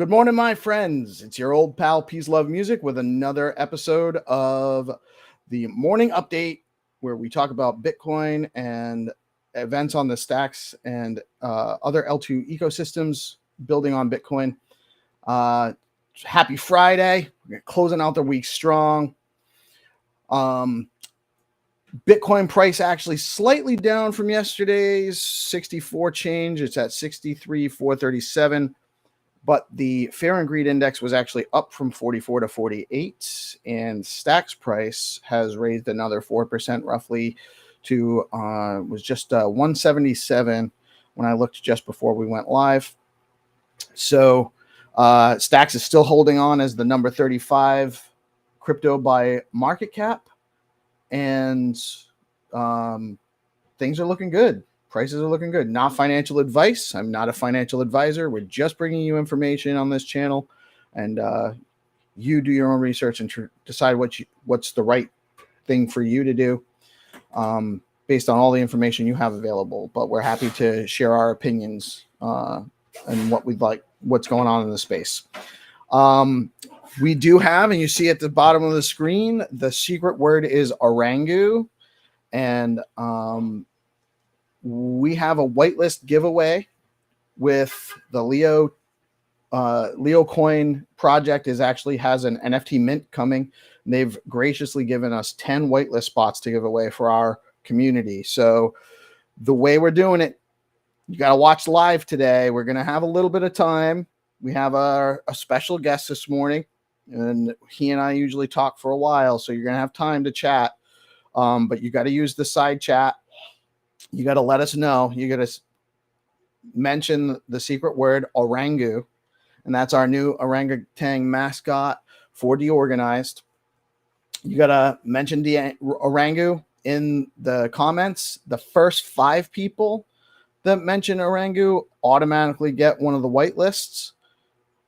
Good morning, my friends. It's your old pal, Peace Love Music, with another episode of the morning update where we talk about Bitcoin and events on the stacks and other L2 ecosystems building on Bitcoin. Happy Friday. We're closing out the week strong. Bitcoin price actually slightly down from yesterday's 64 change. It's at 63,437. But the Fear and Greed Index was actually up from 44 to 48, and Stacks price has raised another 4% roughly to was just 177 when I looked just before we went live. So Stacks is still holding on as the number 35 crypto by market cap, and things are looking good. Prices are looking good. Not financial advice. I'm not a financial advisor. We're just bringing you information on this channel, and you do your own research and decide what's the right thing for you to do based on all the information you have available. But we're happy to share our opinions and what's going on in the space. We do have, and you see at the bottom of the screen, the secret word is Orangu, and we have a whitelist giveaway with the LEO coin project has an NFT mint coming. They've graciously given us 10 whitelist spots to give away for our community. So the way we're doing it, you got to watch live today. We're going to have a little bit of time. We have a special guest this morning, and he and I usually talk for a while. So you're going to have time to chat. But you got to use the side chat. You got to let us know. You got to mention the secret word Orangu, and that's our new orangutan mascot for DeOrganized. You got to mention Orangu in the comments. The first 5 people that mention Orangu automatically get one of the whitelists,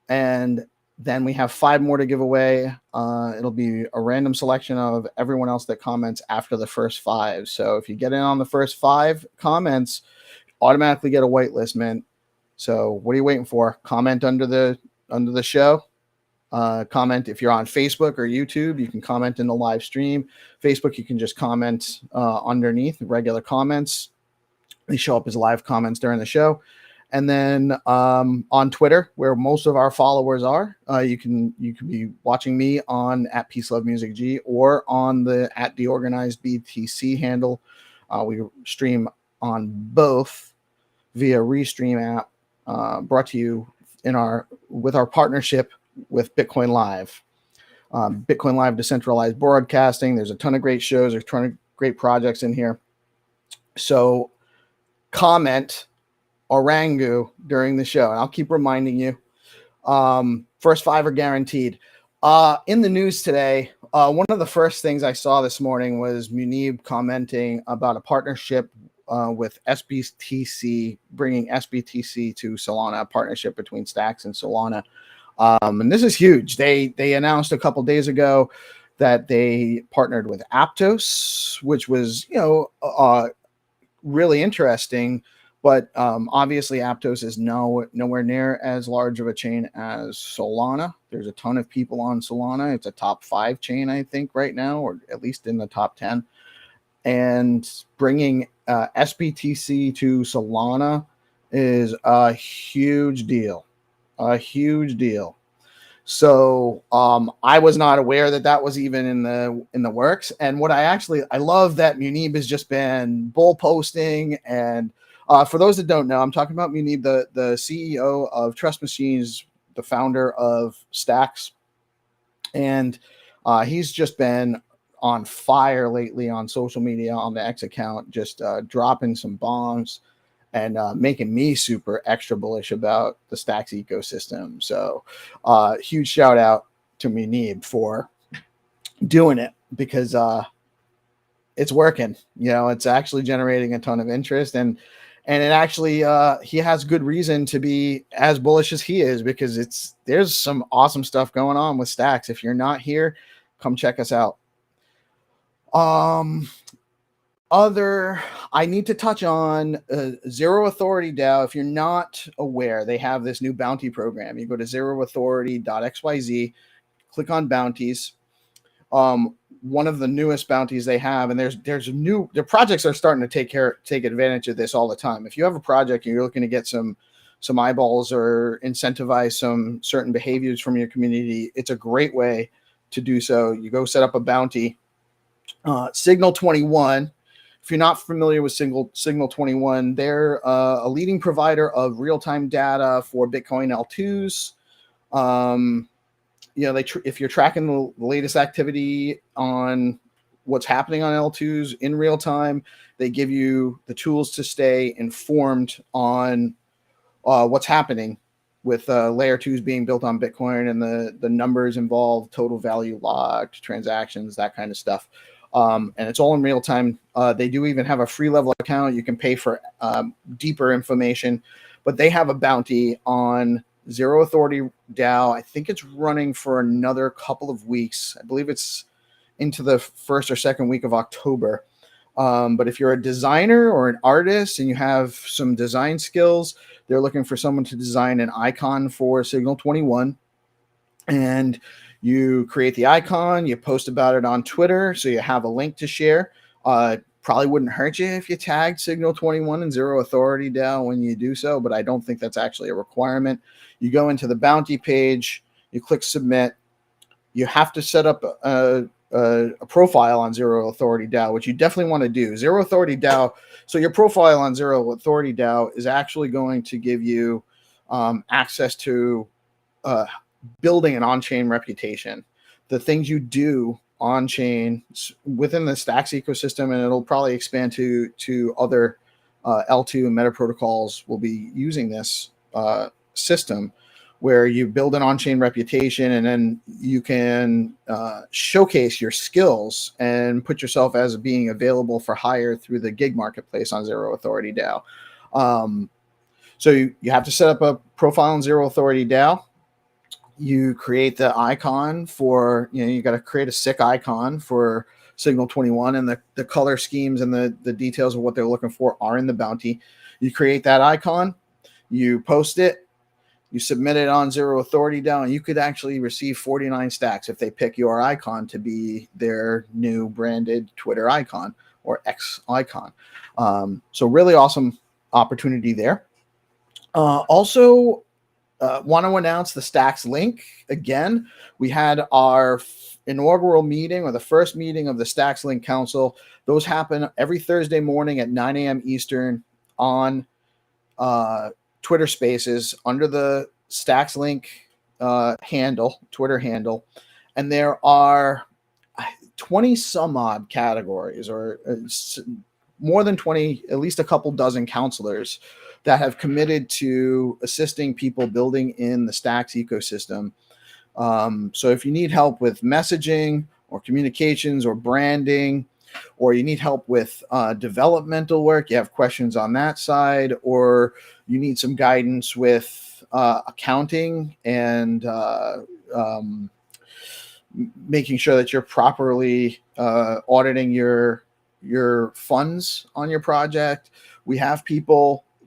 and then we have 5 more to give away. It'll be a random selection of everyone else that comments after the first 5. So if you get in on the first 5 comments, automatically get a whitelist, man. So what are you waiting for? Comment under the show. Comment if you're on Facebook or YouTube. You can comment in the live stream. Facebook, you can just comment underneath regular comments. They show up as live comments during the show. And then on Twitter, where most of our followers are, you can be watching me on at PeaceLoveMusicG or on the at DeOrganized.btc handle. We stream on both via Restream app, brought to you with our partnership with Bitcoin Live. Bitcoin Live decentralized broadcasting. There's a ton of great shows. There's a ton of great projects in here. So comment Orangu during the show, and I'll keep reminding you. First 5 are guaranteed. In the news today, one of the first things I saw this morning was Munib commenting about a partnership with SBTC, bringing SBTC to Solana, a partnership between Stacks and Solana. And this is huge. They announced a couple days ago that they partnered with Aptos, which was really interesting. But obviously, Aptos is nowhere near as large of a chain as Solana. There's a ton of people on Solana. It's a top 5 chain, I think, right now, or at least in the top 10. And bringing SBTC to Solana is a huge deal. A huge deal. So I was not aware that was even in the works. And what I love that Munib has just been bull posting. And for those that don't know, I'm talking about Munib, the CEO of Trust Machines, the founder of Stacks. And he's just been on fire lately on social media, on the X account, just dropping some bombs and making me super extra bullish about the Stacks ecosystem. So huge shout out to Munib for doing it, because it's working. It's actually generating a ton of interest, and it actually he has good reason to be as bullish as he is, because there's some awesome stuff going on with Stacks. If you're not here, come check us out. I need to touch on ZeroAuthority DAO. If you're not aware, they have this new bounty program. You go to ZeroAuthority.xyz, click on bounties. One of the newest bounties they have, and their projects are starting to take advantage of this all the time. If you have a project and you're looking to get some eyeballs or incentivize some certain behaviors from your community, it's a great way to do so. You go set up a bounty. Signal 21. If you're not familiar with Signal 21, they're a leading provider of real-time data for Bitcoin L2s. If you're tracking the latest activity on what's happening on L2s in real time, they give you the tools to stay informed on what's happening with layer 2s being built on Bitcoin and the numbers involved, total value logged, transactions, that kind of stuff. And it's all in real time. They do even have a free level account. You can pay for deeper information, but they have a bounty on ZeroAuthority DAO. I think it's running for another couple of weeks. I believe it's into the first or second week of October. But if you're a designer or an artist and you have some design skills, they're looking for someone to design an icon for Signal 21. And you create the icon, you post about it on Twitter, so you have a link to share. Probably wouldn't hurt you if you tagged Signal 21 and ZeroAuthority DAO when you do so, but I don't think that's actually a requirement. You go into the bounty page, you click submit. You have to set up a profile on ZeroAuthority DAO, which you definitely want to do. ZeroAuthority DAO. So your profile on ZeroAuthority DAO is actually going to give you access to building an on-chain reputation. The things you do on-chain within the Stacks ecosystem, and it'll probably expand to other L2 and meta protocols will be using this system, where you build an on-chain reputation and then you can showcase your skills and put yourself as being available for hire through the gig marketplace on ZeroAuthority DAO. So you have to set up a profile on ZeroAuthority DAO. You create the icon for, you got to create a sick icon for Signal 21, and the color schemes and the details of what they're looking for are in the bounty. You create that icon, you post it, you submit it on ZeroAuthority DAO, and you could actually receive 49 stacks if they pick your icon to be their new branded Twitter icon or X icon. So really awesome opportunity there. Also, want to announce the Stacks link again. We had our inaugural meeting, or the first meeting of the Stacks Link Council. Those happen every Thursday morning at 9 a.m. Eastern on Twitter Spaces under the Stacks Link Twitter handle. And there are 20 some odd categories, or more than 20, at least a couple dozen counselors that have committed to assisting people building in the Stacks ecosystem. So if you need help with messaging or communications or branding, or you need help with developmental work, you have questions on that side, or you need some guidance with accounting and making sure that you're properly auditing your funds on your project, we have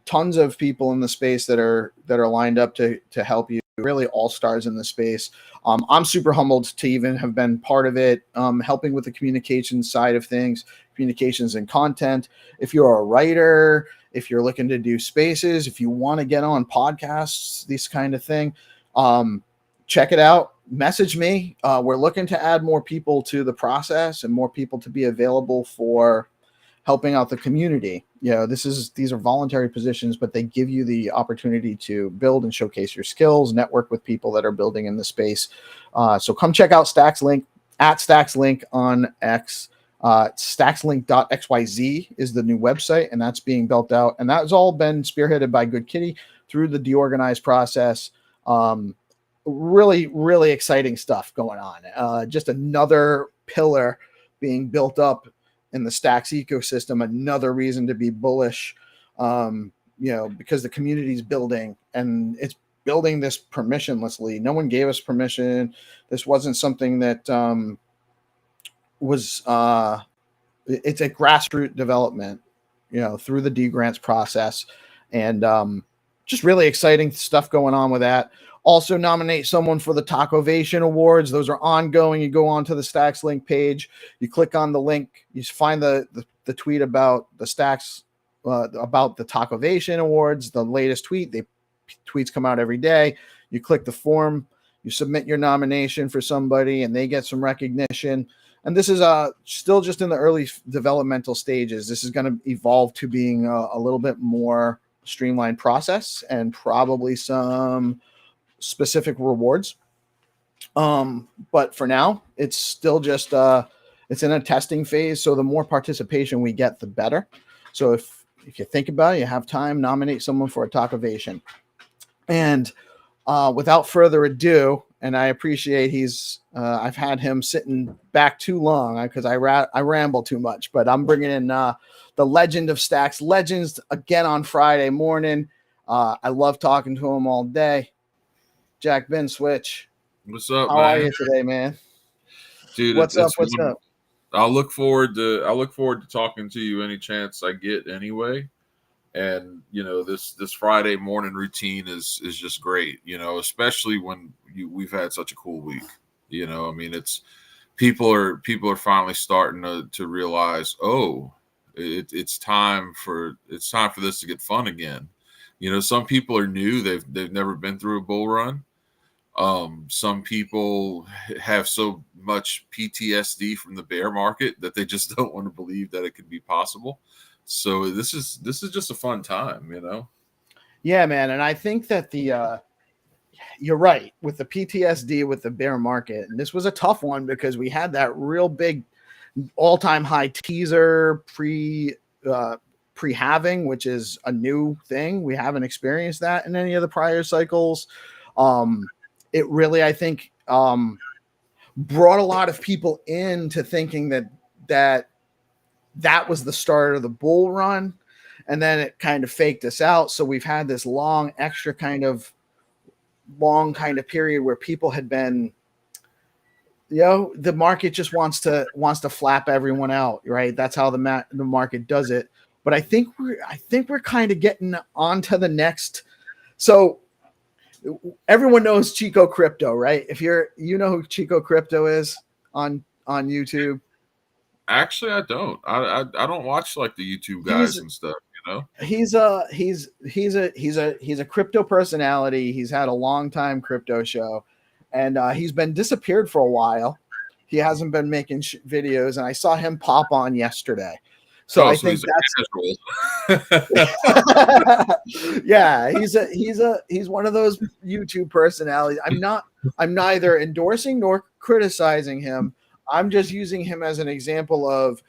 tons of people in the space that are lined up to help you. Really all stars in the space. I'm super humbled to even have been part of it, helping with the communications side of things, communications and content. If you're a writer, if you're looking to do spaces, if you want to get on podcasts, this kind of thing, check it out. Message me. We're looking to add more people to the process and more people to be available for helping out the community. These are voluntary positions, but they give you the opportunity to build and showcase your skills, network with people that are building in the space. So come check out Stacks Link at Stacks Link on X. Stackslink.xyz is the new website, and that's being built out. And that's all been spearheaded by Good Kitty through the DeOrganized process. Really, really exciting stuff going on. Just another pillar being built up in the Stacks ecosystem, another reason to be bullish, because the community is building, and it's building this permissionlessly. No one gave us permission. This wasn't something that was it's a grassroots development, through the D grants process, and just really exciting stuff going on with that. Also nominate someone for the Tacoovation Awards. Those are ongoing. You go onto the Stacks link page, you click on the link, you find the tweet about the Stacks, about the Tacoovation Awards, the latest tweet. Tweets come out every day. You click the form, you submit your nomination for somebody, and they get some recognition. And this is still just in the early developmental stages. This is going to evolve to being a little bit more streamlined process and probably some specific rewards. But for now, it's still just it's in a testing phase. So the more participation we get, the better. So if you think about it, you have time, nominate someone for a Tacoovation. And without further ado, and I appreciate I've had him sitting back too long because I ramble too much, but I'm bringing in the legend of Stacks Legends again on Friday morning. I love talking to him all day. Jack Ben Switch. What's up, How are you today, man? Dude, what's up? I look forward to talking to you any chance I get anyway. And this Friday morning routine is just great, especially when we've had such a cool week. I mean, it's people are finally starting to realize, it's time for this to get fun again. Some people are new; they've never been through a bull run. Some people have so much PTSD from the bear market that they just don't want to believe that it could be possible. So this is just a fun time, Yeah, man. And I think that you're right with the PTSD with the bear market. And this was a tough one because we had that real big all-time high teaser pre-halving, which is a new thing. We haven't experienced that in any of the prior cycles. It really, I think, brought a lot of people into thinking that was the start of the bull run, and then it kind of faked us out. So we've had this long period where people had been, the market just wants to flap everyone out, right? That's how the market does it. But I think we're kind of getting onto the next. So everyone knows Chico Crypto, right? If you know who Chico Crypto is on YouTube. Actually, I don't. I don't watch like the YouTube guys and stuff. He's a crypto personality. He's had a long time crypto show, and he's been disappeared for a while. He hasn't been making videos, and I saw him pop on yesterday. So I think that's yeah. He's one of those YouTube personalities. I'm neither endorsing nor criticizing him. I'm just using him as an example of,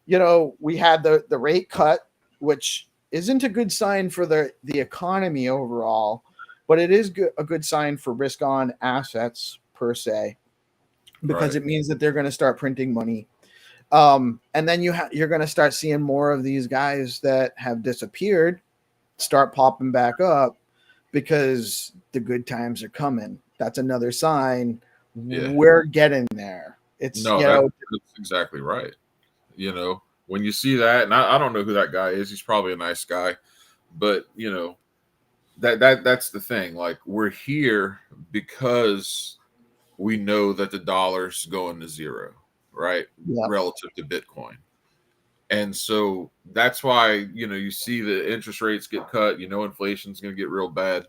we had the rate cut, which isn't a good sign for the economy overall, but it is a good sign for risk on assets per se, because it means that they're going to start printing money. And then you're going to start seeing more of these guys that have disappeared start popping back up because the good times are coming. That's another sign we're getting there. That's exactly right. When you see that, and I don't know who that guy is, he's probably a nice guy, but that's the thing. Like, we're here because we know that the dollar's going to zero, right? Yeah. Relative to Bitcoin. And so that's why, you see the interest rates get cut, inflation's going to get real bad.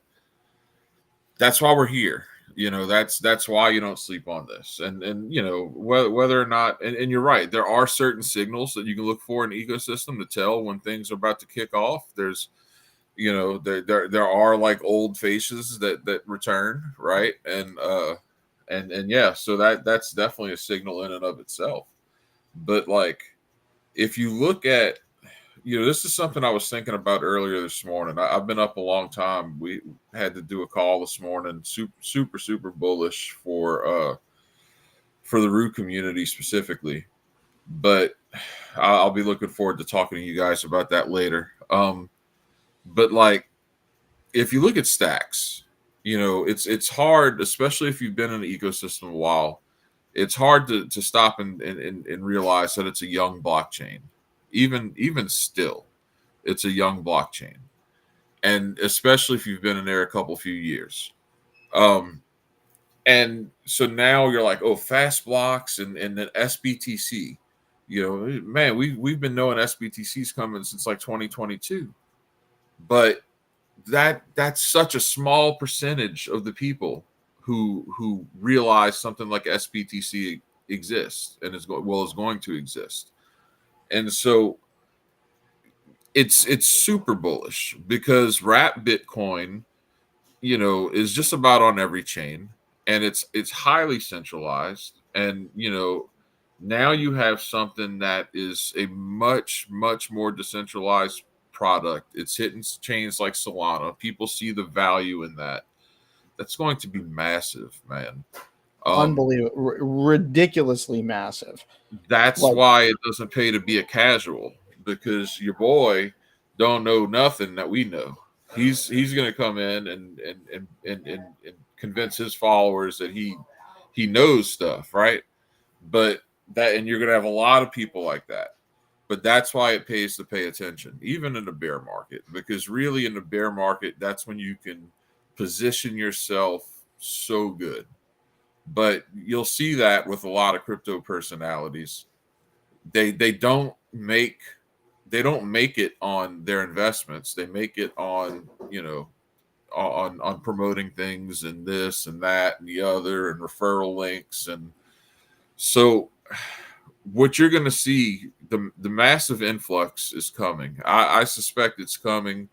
That's why we're here. That's why you don't sleep on this. And whether or not, and you're right, there are certain signals that you can look for in the ecosystem to tell when things are about to kick off. There's, there are like old faces that return, right? And yeah, so that's definitely a signal in and of itself. But like, if you look at, this is something I was thinking about earlier this morning. I've been up a long time. We had to do a call this morning, super bullish for the Rue community specifically. But I'll be looking forward to talking to you guys about that later. But like, if you look at Stacks, it's hard, especially if you've been in the ecosystem a while, it's hard to stop and realize that it's a young blockchain. Even still, it's a young blockchain, and especially if you've been in there a few years. And so now you're like, oh, fast blocks and then SBTC. You know, man, we've been knowing SBTC's coming since like 2022, but that's such a small percentage of the people who realize something like SBTC exists and is going to exist. And so it's super bullish because wrap Bitcoin, you know, is just about on every chain, and it's highly centralized. And you know, now you have something that is a much more decentralized product. It's hitting chains like Solana. People see the value in that. That's going to be massive, man. Unbelievable, ridiculously massive. That's why it doesn't pay to be a casual, because your boy don't know nothing that we know. He's going to come in and convince his followers that he knows stuff, right? But and you're going to have a lot of people like that. But that's why it pays to pay attention, even in the bear market, because really in the bear market, that's when you can position yourself so good. But you'll see that with a lot of crypto personalities. They don't make it on their investments. They make it on, you know, on promoting things and this and that and the other and referral links. And so what you're going to see, the massive influx is coming. I suspect it's coming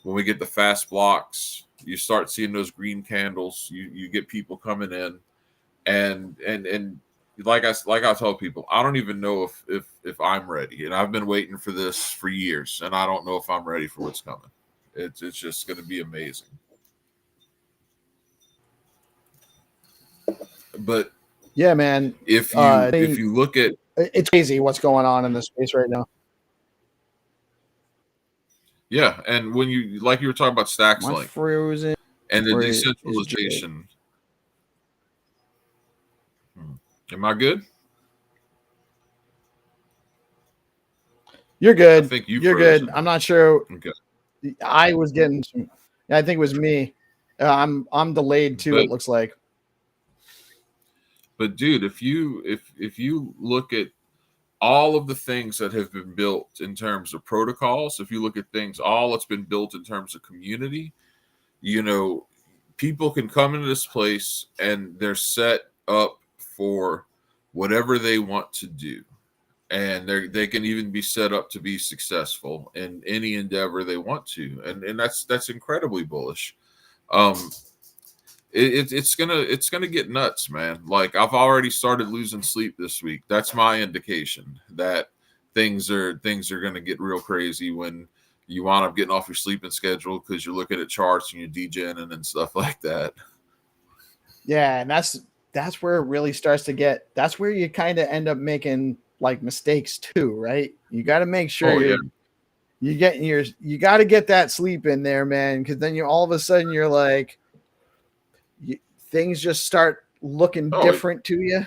when we get the fast blocks. You start seeing those green candles. You get people coming in, and like I tell people, I don't even know if I'm ready, and I've been waiting for this for years, and I don't know if I'm ready for what's coming. It's just going to be amazing. But yeah, man, if you look at, it's crazy what's going on in this space right now. Yeah, and when you were talking about Stacks Link frozen and the decentralization. Am I good? You're good. I think you're good. I'm not sure. Okay. I was getting some. I think it was me. I'm delayed too. It looks like. But dude, if you look at all of the things that have been built in terms of protocols, if you look at things, all that's been built in terms of community, you know, people can come into this place and they're set up for whatever they want to do. And they can even be set up to be successful in any endeavor they want to. And that's incredibly bullish. It's gonna get nuts, man. Like, I've already started losing sleep this week. That's my indication that things are gonna get real crazy when you wind up getting off your sleeping schedule because you're looking at charts and you're degenning and stuff like that. Yeah, and that's where it really starts to get. That's where you kind of end up making like mistakes too, right? You got to make sure you got to get that sleep in there, man, because then you all of a sudden you're like, things just start looking different to you.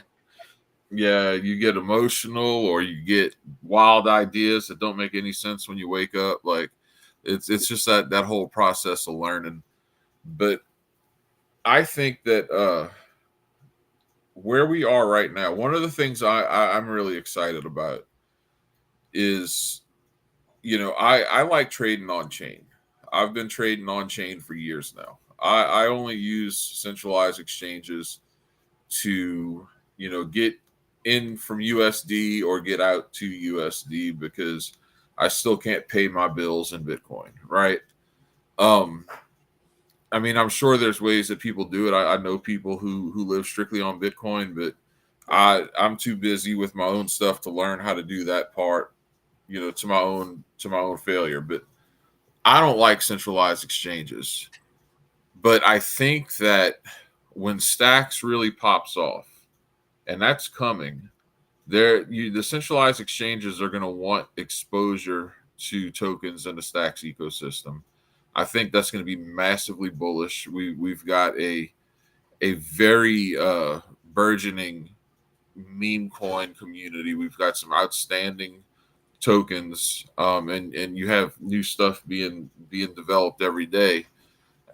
Yeah, you get emotional or you get wild ideas that don't make any sense when you wake up. Like, it's just that whole process of learning. But I think that where we are right now, one of the things I'm really excited about is, you know, I like trading on chain. I've been trading on chain for years now. I only use centralized exchanges to, you know, get in from USD or get out to USD because I still can't pay my bills in Bitcoin, right? I mean, I'm sure there's ways that people do it. I know people who live strictly on Bitcoin, but I'm too busy with my own stuff to learn how to do that part, you know, to my own failure. But I don't like centralized exchanges. But I think that when Stacks really pops off, and that's coming, the centralized exchanges are going to want exposure to tokens in the Stacks ecosystem. I think that's going to be massively bullish. We've got a very burgeoning meme coin community. We've got some outstanding tokens, and you have new stuff being developed every day.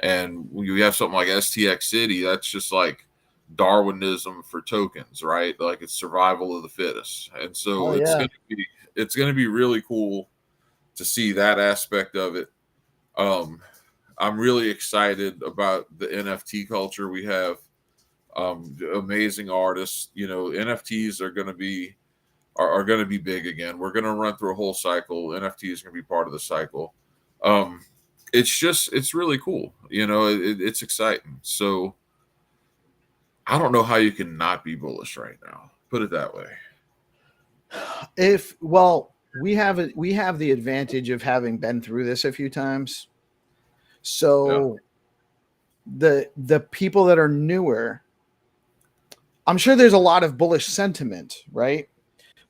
And when you have something like STX City, that's just like Darwinism for tokens, right? Like it's survival of the fittest. And so it's gonna be really cool to see that aspect of it. I'm really excited about the NFT culture we have. Amazing artists. You know, NFTs are gonna be going to be big again. We're going to run through a whole cycle. NFT is going to be part of the cycle. It's really cool. You know, it's exciting. So I don't know how you can not be bullish right now. Put it that way. We have the advantage of having been through this a few times. So the people that are newer, I'm sure there's a lot of bullish sentiment, right?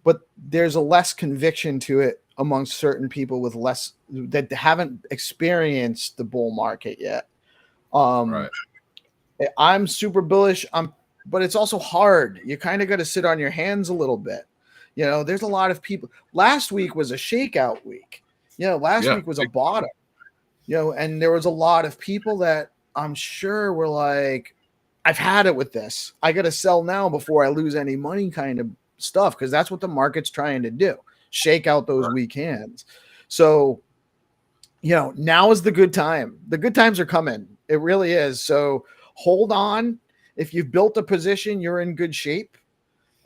But there's a less conviction to it amongst certain people with less that haven't experienced the bull market yet. Right. I'm super bullish. But it's also hard. You kind of got to sit on your hands a little bit. You know, there's a lot of people. Last week was a shakeout week. You know, last week was a bottom. You know, and there was a lot of people that I'm sure were like, I've had it with this. I got to sell now before I lose any money kind of stuff, because that's what the market's trying to do, shake out those weak hands. So, you know, now is the good time. The good times are coming. It really is. So hold on. If you've built a position, you're in good shape.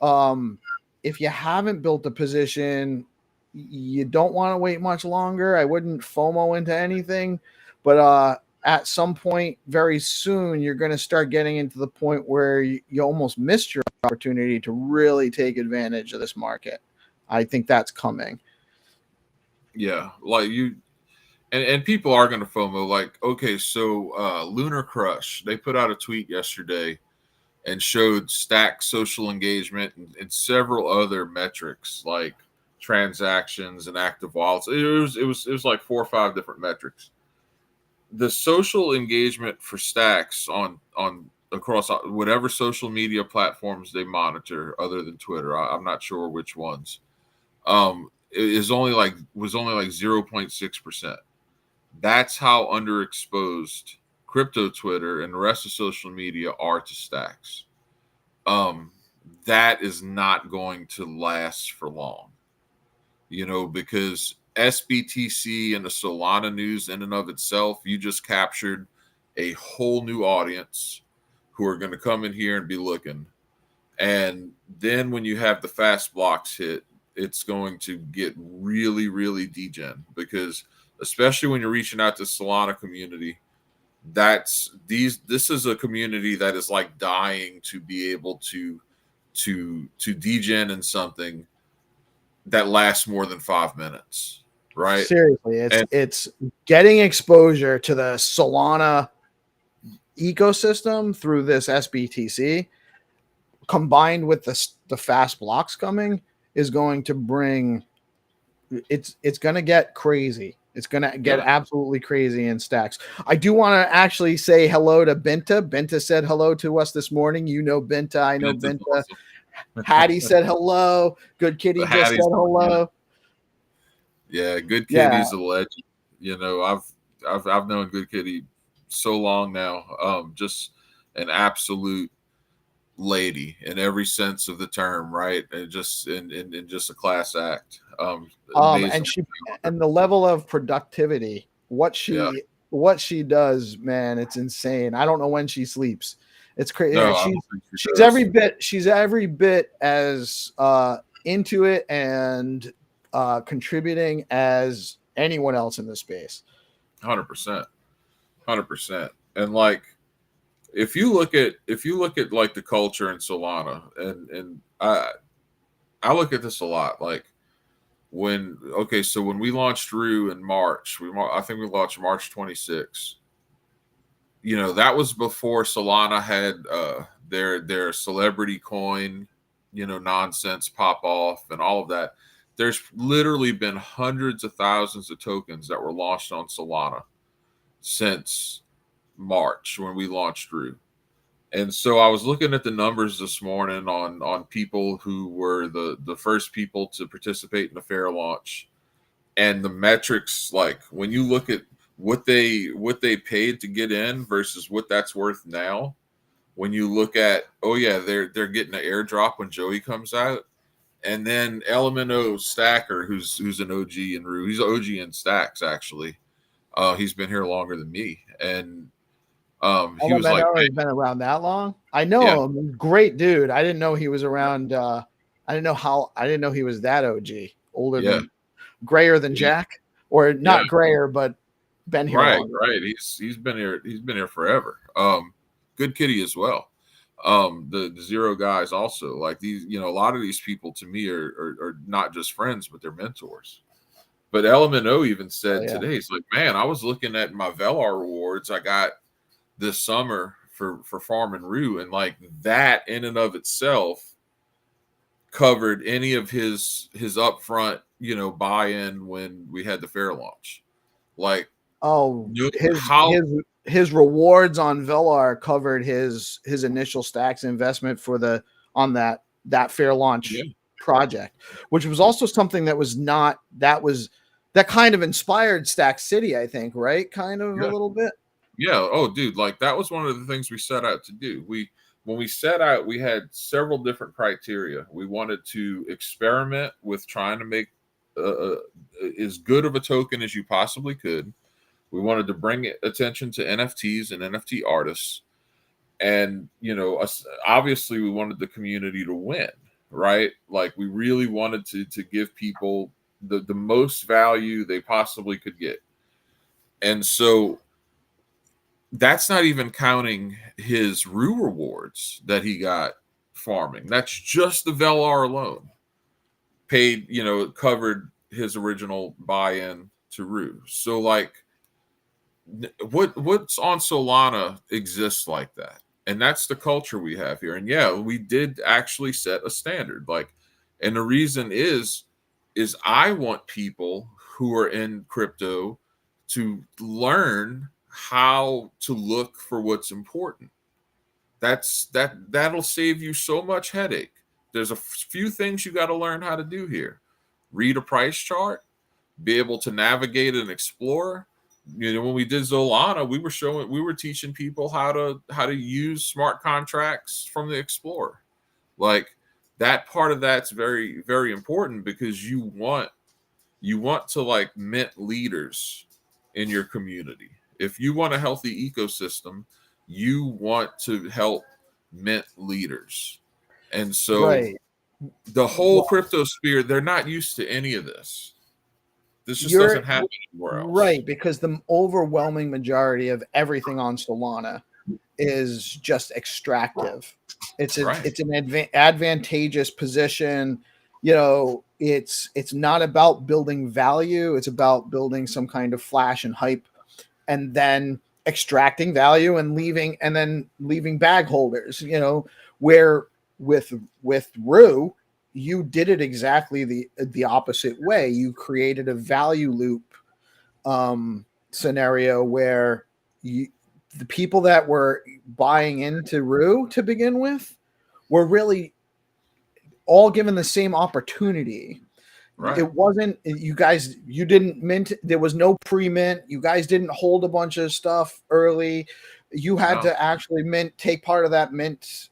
If you haven't built a position, you don't want to wait much longer. I wouldn't FOMO into anything, but at some point very soon, you're going to start getting into the point where you almost missed your opportunity to really take advantage of this market. I think that's coming. Yeah, like you, and people are going to FOMO. Like, okay, so Lunar Crush, they put out a tweet yesterday and showed stack social engagement and several other metrics like transactions and active wallets. It was like 4 or 5 different metrics. The social engagement for stacks on across whatever social media platforms they monitor other than Twitter, I'm not sure which ones, was only like 0.6%. That's how underexposed crypto Twitter and the rest of social media are to stacks. That is not going to last for long, you know, because SBTC and the Solana news in and of itself, you just captured a whole new audience who are going to come in here and be looking. And then when you have the fast blocks hit, it's going to get really, really degen, because especially when you're reaching out to Solana community, this is a community that is like dying to be able to degen in something that lasts more than 5 minutes. Right. Seriously, it's getting exposure to the Solana ecosystem through this SBTC, combined with the fast blocks coming, is going to bring it's going to get crazy. It's going to get absolutely crazy in stacks. I do want to actually say hello to Binta. Binta said hello to us this morning. You know Binta, I know Binta. Awesome. Hattie said hello. Good Kitty just said hello. Yeah, Good Kitty's a legend. You know, I've known Good Kitty so long now. Just an absolute lady in every sense of the term, right? And just in just a class act. And the level of productivity, what she does, man, it's insane. I don't know when she sleeps. It's crazy. No, she's every bit as into it and contributing as anyone else in this space. 100%. And like, if you look at like the culture in Solana, and I look at this a lot, like so when we launched Rue in March, I think we launched March 26. You know, that was before Solana had their celebrity coin, you know, nonsense pop off and all of that. There's literally been hundreds of thousands of tokens that were launched on Solana since March when we launched Rue. And so I was looking at the numbers this morning on people who were the first people to participate in the fair launch, and the metrics, like when you look at what they paid to get in versus what that's worth now. When you look at, oh yeah, they're getting an airdrop when Joey comes out, and then Elemento Stacker, who's an OG in Rue, he's an OG in Stacks actually. He's been here longer than me, and he was like, Elemento has been around that long. I yeah, know him. Great dude. I didn't know he was around. I didn't know he was that OG, older yeah, than, grayer than Jack, or yeah, not grayer, but been here right, longer. right. He's been here. He's been here forever. Good kitty as well. The Zero guys also, like these. A lot of these people to me are not just friends, but they're mentors. But Element O even said today, he's like, man, I was looking at my Velar rewards I got this summer for farming Rue, and like that in and of itself covered any of his upfront buy-in when we had the fair launch. Like, his rewards on Velar covered his initial stacks investment for that fair launch project, which was also something that kind of inspired Stack City, I think, right? Kind of a little bit. Yeah. Oh, dude, like that was one of the things we set out to do. When we set out, we had several different criteria. We wanted to experiment with trying to make as good of a token as you possibly could. We wanted to bring attention to NFTs and NFT artists. And, obviously we wanted the community to win, right? Like we really wanted to give people the most value they possibly could get. And so that's not even counting his Rue rewards that he got farming. That's just the Velar alone. Paid, covered his original buy-in to Rue. So like what's on Solana exists like that. And that's the culture we have here. And yeah, we did actually set a standard. Like, and the reason is I want people who are in crypto to learn how to look for what's important. That'll save you so much headache. There's a few things you got to learn how to do here. Read a price chart, be able to navigate and explore. When we did Solana, we were teaching people how to use smart contracts from the Explorer. Like that part of that's very, very important because you want to like mint leaders in your community. If you want a healthy ecosystem, you want to help mint leaders. And so the whole crypto sphere, they're not used to any of this. This just doesn't happen anywhere else. Right, because the overwhelming majority of everything on Solana is just extractive. It's an advantageous position. It's not about building value. It's about building some kind of flash and hype, and then extracting value and leaving bag holders. Where with Rue, you did it exactly the opposite way. You created a value loop scenario where the people that were buying into Rue to begin with were really all given the same opportunity. Right. It wasn't you didn't mint. There was no pre-mint. You guys didn't hold a bunch of stuff early. You had to actually take part of that mint.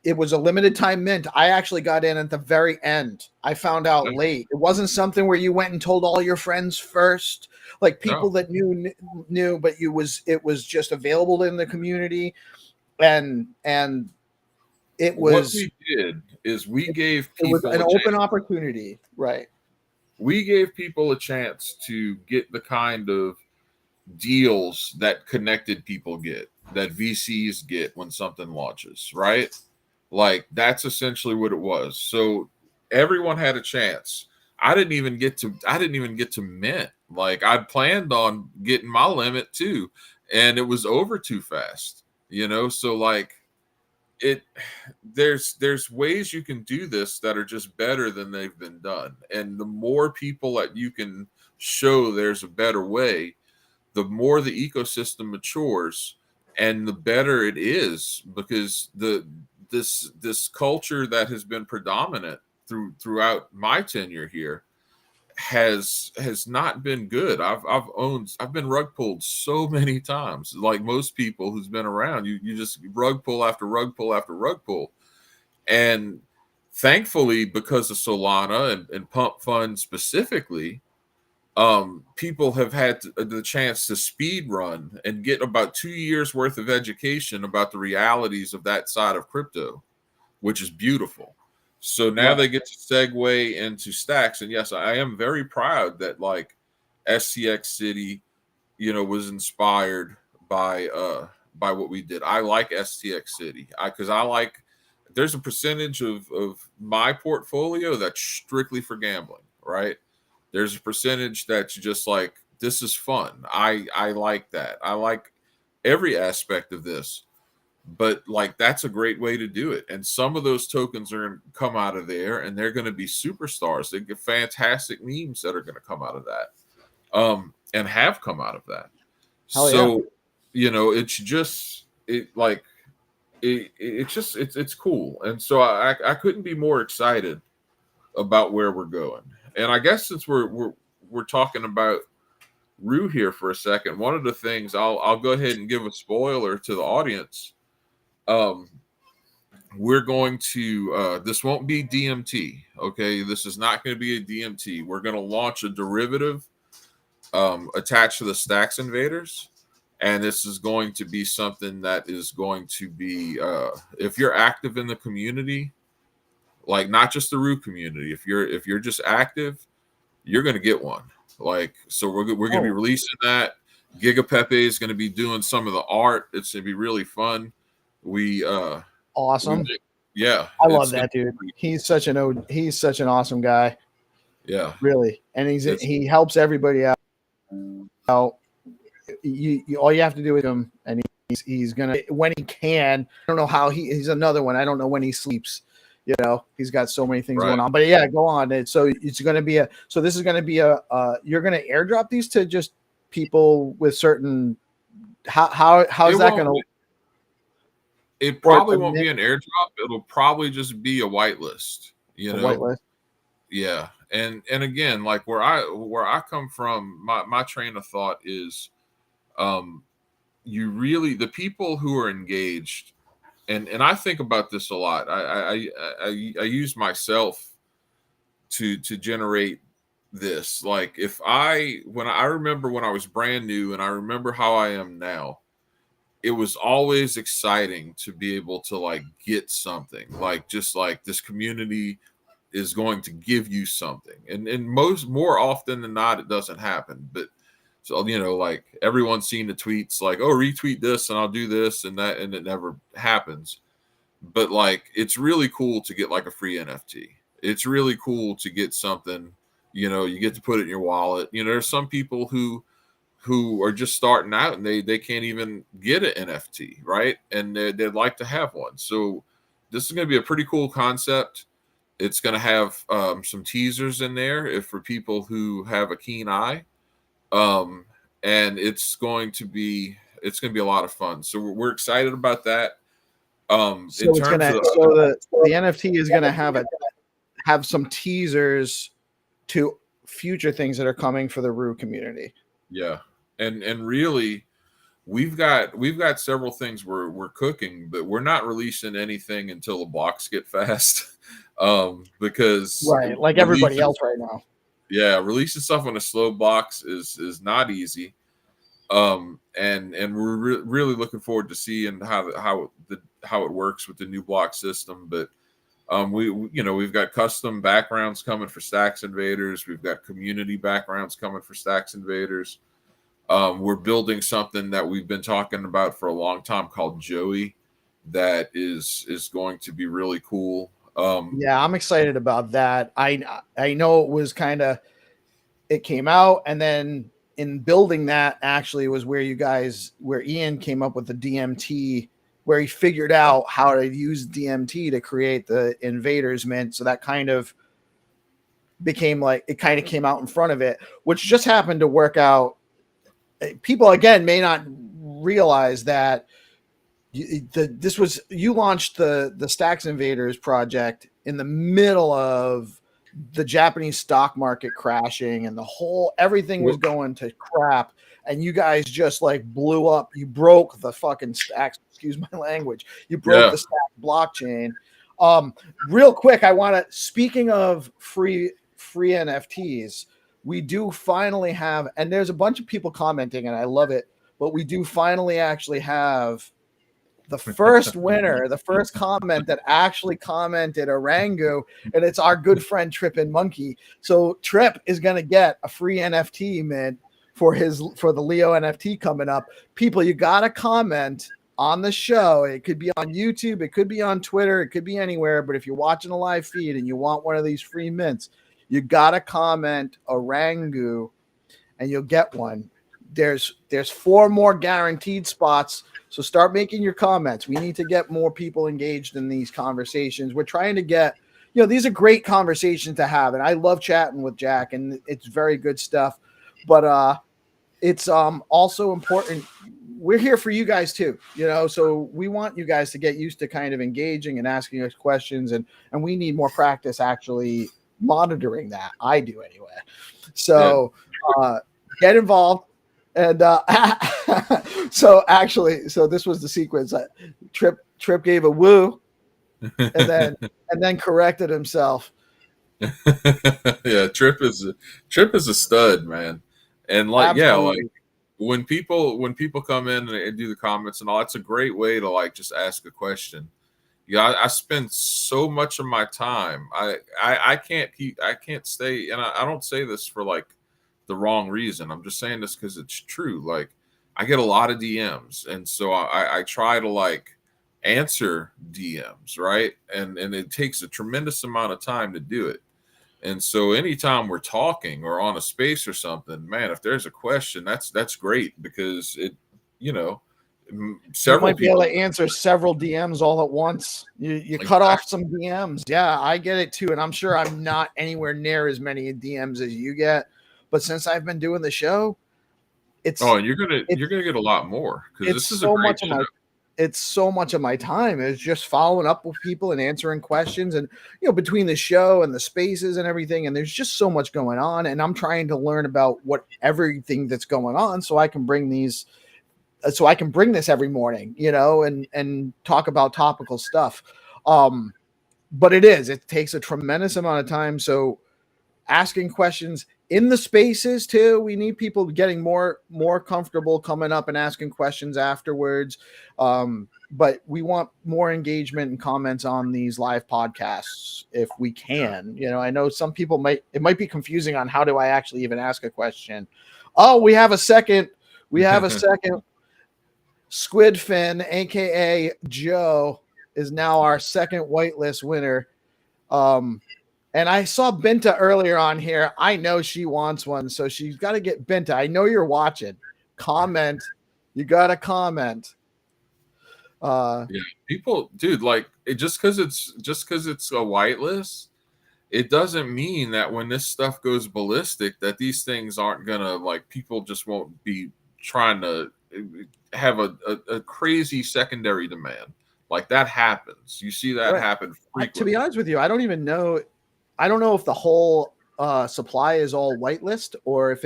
It was a limited time mint. I actually got in at the very end. I found out late. It wasn't something where you went and told all your friends first, like people that knew, but it was just available in the community. And it was what we did is we gave people an open opportunity, right? We gave people a chance to get the kind of deals that connected people get, that VCs get when something launches, right? Like that's essentially what it was. So everyone had a chance. I didn't even get to mint. Like I'd planned on getting my limit too, and it was over too fast. So like there's ways you can do this that are just better than they've been done. And the more people that you can show there's a better way, the more the ecosystem matures. and the better it is, because this culture that has been predominant throughout my tenure here has not been good. I've been rug pulled so many times. Like most people who's been around, you just rug pull after rug pull after rug pull. And thankfully, because of Solana and Pump Fund specifically, people have had the chance to speed run and get about 2 years worth of education about the realities of that side of crypto, which is beautiful. So now they get to segue into stacks. And yes, I am very proud that like STX City, was inspired by what we did. I like STX City because I like, there's a percentage of my portfolio that's strictly for gambling, right? There's a percentage that's just like, this is fun. I like that. I like every aspect of this. But like, that's a great way to do it. And some of those tokens are going to come out of there, and they're going to be superstars. They get fantastic memes that are going to come out of that, and have come out of that. Hell so it's just it's cool. And so I couldn't be more excited about where we're going. And I guess since we're talking about Rue here for a second, one of the things I'll go ahead and give a spoiler to the audience. We're going to this won't be DMT. Okay, this is not going to be a DMT. We're going to launch a derivative attached to the Stacks Invaders, and this is going to be something that is going to be if you're active in the community, like not just the Rue community, if you're just active, you're going to get one. Like, so we're going to be releasing that. Giga Pepe is going to be doing some of the art. It's going to be really fun. Awesome. Yeah, I love that dude. He's such an awesome guy. Yeah, really, and he helps everybody out. You all you have to do is him, and he's gonna, when he can. I don't know how he's another one. I don't know when he sleeps. He's got so many things going on. But yeah, go on. So it's going to be this is going to be you're going to airdrop these to just people with certain. How's that going to? It probably won't be an airdrop. It'll probably just be a whitelist. Whitelist. Yeah, and again, like where I come from, my train of thought is, the people who are engaged, and I think about this a lot. I use myself to generate this. Like when I remember when I was brand new, and I remember how I am now. It was always exciting to be able to like get something, like just like this community is going to give you something, and more often than not it doesn't happen. But so like everyone's seen the tweets like, oh, retweet this and I'll do this and that, and it never happens. But like, it's really cool to get like a free NFT. It's really cool to get something, you get to put it in your wallet. There's some people who are just starting out and they can't even get an NFT, right? And they'd like to have one. So this is going to be a pretty cool concept. It's going to have some teasers in there for people who have a keen eye, and it's going to be a lot of fun. So we're excited about that. So the NFT is going to have some teasers to future things that are coming for the Rue community. Yeah. And really, we've got several things we're cooking, but we're not releasing anything until the blocks get fast, because like everybody else right now. Yeah, releasing stuff on a slow box is not easy, and we're really looking forward to seeing how it works with the new block system. But we've got custom backgrounds coming for Stacks Invaders. We've got community backgrounds coming for Stacks Invaders. We're building something that we've been talking about for a long time called Joey, that is going to be really cool. Yeah, I'm excited about that. I know it was it came out, and then in building that actually was where Ian came up with the DMT, where he figured out how to use DMT to create the Invaders Mint. So that kind of became it came out in front of it, which just happened to work out. People again may not realize that you launched the Stacks Invaders project in the middle of the Japanese stock market crashing and everything was going to crap, and you guys just like blew up. You broke the fucking Stacks, excuse my language. You broke the Stacks blockchain. Real quick, speaking of free NFTs, we do finally have, and there's a bunch of people commenting and I love it, but we do finally actually have the first winner, the first comment that actually commented Orangu, and it's our good friend Trip and Monkey. So Trip is going to get a free NFT mint for the Leo NFT coming up. People, you got to comment on the show. It could be on YouTube, it could be on Twitter, it could be anywhere. But if you're watching a live feed and you want one of these free mints, you got to comment Orangu and you'll get one. There's 4 more guaranteed spots. So start making your comments. We need to get more people engaged in these conversations. We're trying to get, these are great conversations to have. And I love chatting with Jack, and it's very good stuff. But it's also important. We're here for you guys too, so we want you guys to get used to kind of engaging and asking us questions. And we need more practice actually monitoring that. I do anyway. So get involved. And so this was the sequence. Trip gave a woo, and then corrected himself. Yeah, Trip is a stud, man. And like when people come in and do the comments and all, that's a great way to like just ask a question. I spend so much of my time. I can't stay, and I don't say this for like the wrong reason. I'm just saying this because it's true. Like I get a lot of DMs, and so I try to like answer DMs, right? And it takes a tremendous amount of time to do it. And so anytime we're talking or on a space or something, man, if there's a question, that's great, because it, several might be able to answer several DMs all at once. You cut off some DMs. Yeah, I get it too. And I'm sure I'm not anywhere near as many DMs as you get. But since I've been doing the show, and you're gonna get a lot more, because this is so much of it's so much of my time is just following up with people and answering questions, and between the show and the spaces and everything, and there's just so much going on, and I'm trying to learn about everything that's going on so I can bring this every morning, and talk about topical stuff. But it takes a tremendous amount of time. So asking questions in the spaces too. We need people getting more comfortable coming up and asking questions afterwards. But we want more engagement and comments on these live podcasts if we can. I know some people it might be confusing on how do I actually even ask a question. Oh, we have a second Squidfin, aka Joe, is now our second whitelist winner. And I saw Binta earlier on here. I know she wants one, so she's got to get Binta. I know you're watching. Comment. You got to comment. People, dude, like just because it's a whitelist, it doesn't mean that when this stuff goes ballistic that these things aren't gonna, like, people just won't be trying to have a crazy secondary demand. Like that happens. You see that happen frequently. To be honest with you, I don't even know. I don't know if the whole supply is all whitelist or if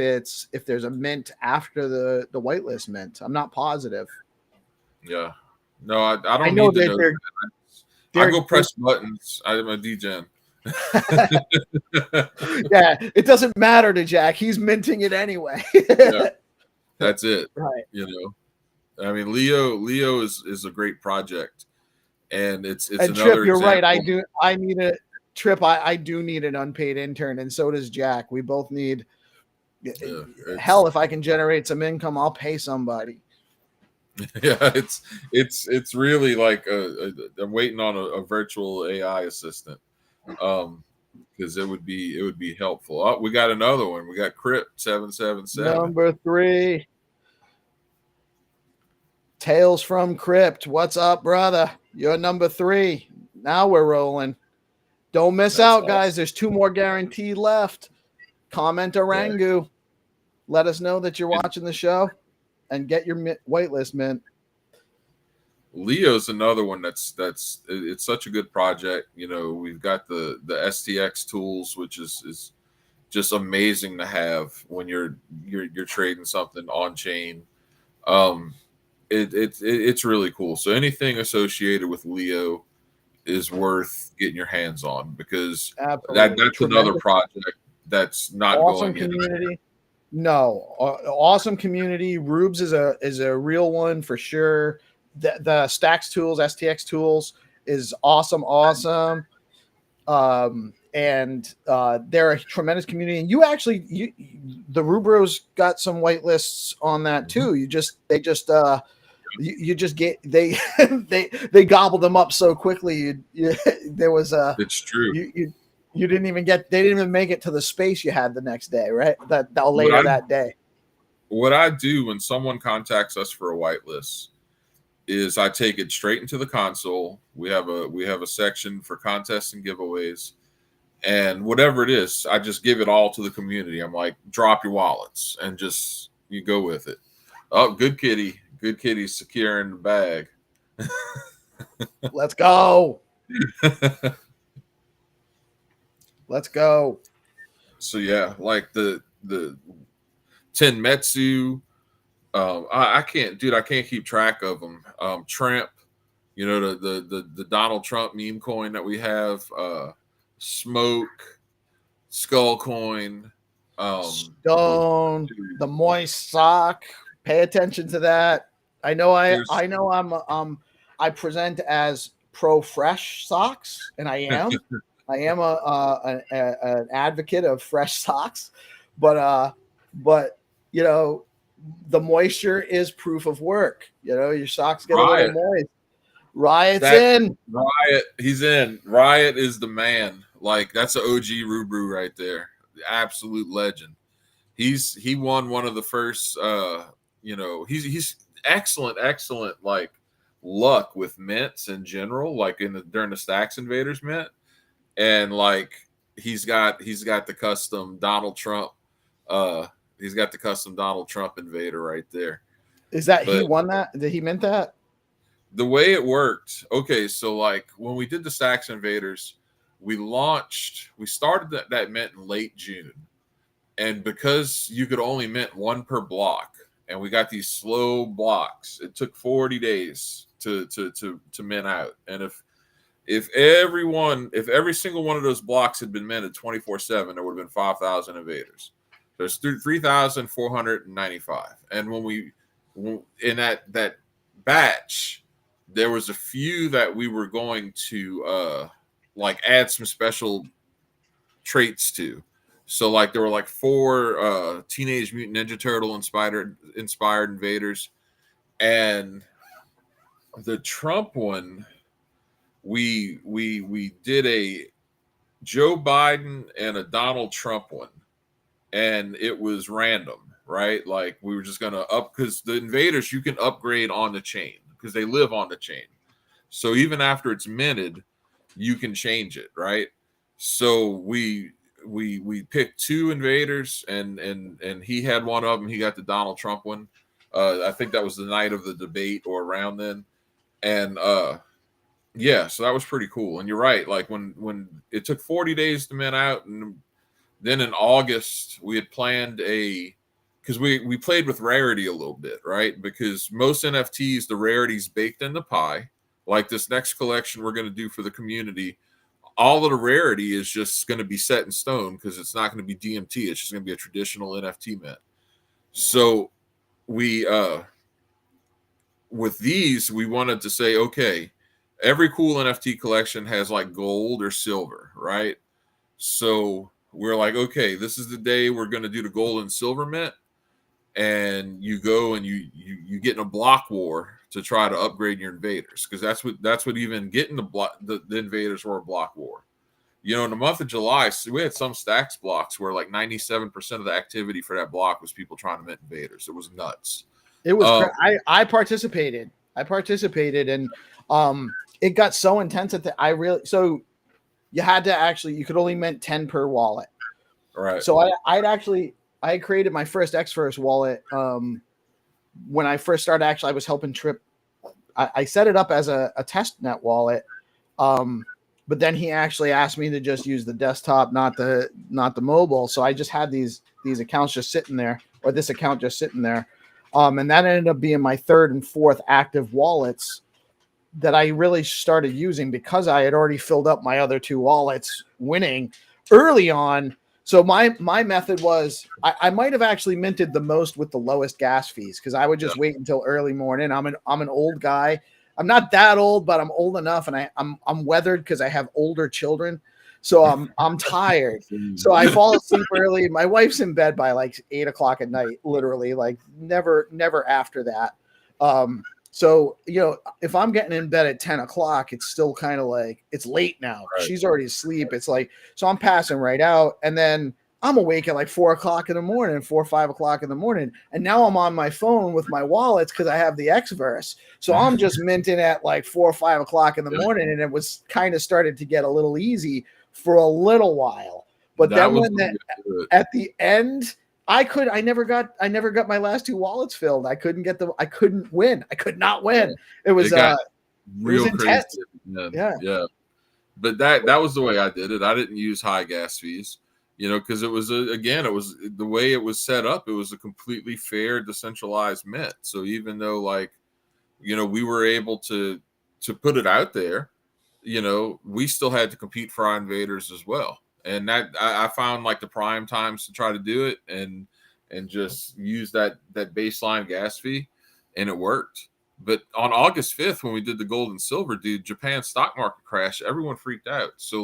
there's a mint after the whitelist mint. I'm not positive. Yeah. No, I don't. I know that I go press buttons. I'm a degen. Yeah, it doesn't matter to Jack. He's minting it anyway. Yeah, that's it. Right. I mean, Leo is a great project, and it's and another Trip, you're example. Right. I need a Trip. I do need an unpaid intern, and so does Jack. We both need. Hell, if I can generate some income, I'll pay somebody. Yeah, it's really like I'm waiting on a virtual AI assistant, because it would be helpful. Oh, we got another one. We got Crypt 777 number 3. Tales from Crypt. What's up, brother? You're number 3. Now we're rolling. Don't miss out, guys. There's 2 more guaranteed left. Comment Orangu. Let us know that you're watching the show and get your whitelist mint. Leo's another one that's it's such a good project. You know, we've got the STX tools, which is just amazing to have when you're trading something on chain. Um, it's really cool. So anything associated with Leo is worth getting your hands on, because Absolutely. that's another project that's not Awesome going in. community. No, awesome community. Rubes is a real one for sure. The Stacks tools, STX tools is awesome. And they're a tremendous community. And the Rubros got some whitelists on that too. You just get they gobbled them up so quickly. There was a It's true. You didn't even they didn't even make it to the space you had the next day, right? That later that day. What I do when someone contacts us for a whitelist is I take it straight into the console. We have a section for contests and giveaways, and whatever it is, I just give it all to the community. I'm like, drop your wallets and just you go with it. Oh, good kitty securing the bag. Let's go. Let's go. So yeah, like the Tenmetsu. I can't keep track of them. Tramp, you know, the Donald Trump meme coin that we have. Smoke, Skull coin, Stone, the moist sock. Pay attention to that. I know I present as pro fresh socks, and I am. I am an advocate of fresh socks, but you know, the moisture is proof of work. You know, your socks get a little moist. Riot's in. Riot, he's in. Riot is the man. Like, that's an OG Rubru right there. The absolute legend. He won one of the first. You know, he's excellent. Like, luck with mints in general. Like during the Stacks Invaders mint, and like he's got the custom Donald Trump. He's got the custom Donald Trump invader right there. Is that he won that? Did he mint that? The way it worked, okay, so like when we did the Stacks Invaders, we started that mint in late June. And because you could only mint one per block, and we got these slow blocks, it took 40 days to mint out. And if every single one of those blocks had been minted 24/7, there would have been 5,000 invaders. There's 3,495. And in that batch, there was a few that we were going to like add some special traits to. So like there were like 4 Teenage Mutant Ninja Turtle inspired invaders, and the Trump one, we did a Joe Biden and a Donald Trump one, and it was random, right? Like we were just gonna because the invaders you can upgrade on the chain because they live on the chain. So even after it's minted, you can change it, right? So we picked 2 invaders, and he had one of them. He got the Donald Trump one. I think that was the night of the debate or around then. And yeah, so that was pretty cool. And you're right, like when it took 40 days to mint out, and then in August we had planned because we played with rarity a little bit, right? Because most NFTs, the rarity's baked in the pie. Like this next collection we're going to do for the community, all of the rarity is just going to be set in stone because it's not going to be DMT. It's just going to be a traditional NFT mint. So we with these, we wanted to say, okay, every cool NFT collection has like gold or silver, right? So we're like, okay, this is the day we're going to do the gold and silver mint, and you go and you get in a block war to try to upgrade your invaders, because that's what even getting the invaders were, a block war. You know, in the month of July, so we had some Stacks blocks where like 97% of the activity for that block was people trying to mint invaders. It was nuts. It was. I participated. And it got so intense that so you had to actually, you could only mint 10 per wallet. Right. So I created my first X1st wallet when I first started. Actually, I was helping Trip I set it up as a test net wallet. But then he actually asked me to just use the desktop, not the mobile. So I just had these accounts just sitting there, or this account just sitting there. And that ended up being my third and fourth active wallets that I really started using, because I had already filled up my other two wallets winning early on. So my method was, I might have actually minted the most with the lowest gas fees, because I would just wait until early morning. I'm an old guy. I'm not that old, but I'm old enough, and I'm weathered because I have older children. So I'm tired. So I fall asleep early. My wife's in bed by like 8 o'clock at night, literally, like never after that. So, if I'm getting in bed at 10 o'clock, it's still kind of like, it's late now. Right. She's already asleep. It's like, so I'm passing right out. And then I'm awake at like 4 o'clock in the morning, 4 or 5 o'clock in the morning. And now I'm on my phone with my wallets because I have the Xverse. So I'm just minting at like 4 or 5 o'clock in the morning. And it was kind of started to get a little easy for a little while. But then at the end, I never got my last two wallets filled. I couldn't win. I could not win. It was real intense. Crazy. Yeah. But that was the way I did it. I didn't use high gas fees, because it was it was the way it was set up. It was a completely fair, decentralized mint. So even though we were able to put it out there, we still had to compete for our invaders as well. And that I found like the prime times to try to do it and just use that baseline gas fee, and it worked. But on August 5th, when we did the gold and silver, dude, Japan's stock market crashed. Everyone freaked out. So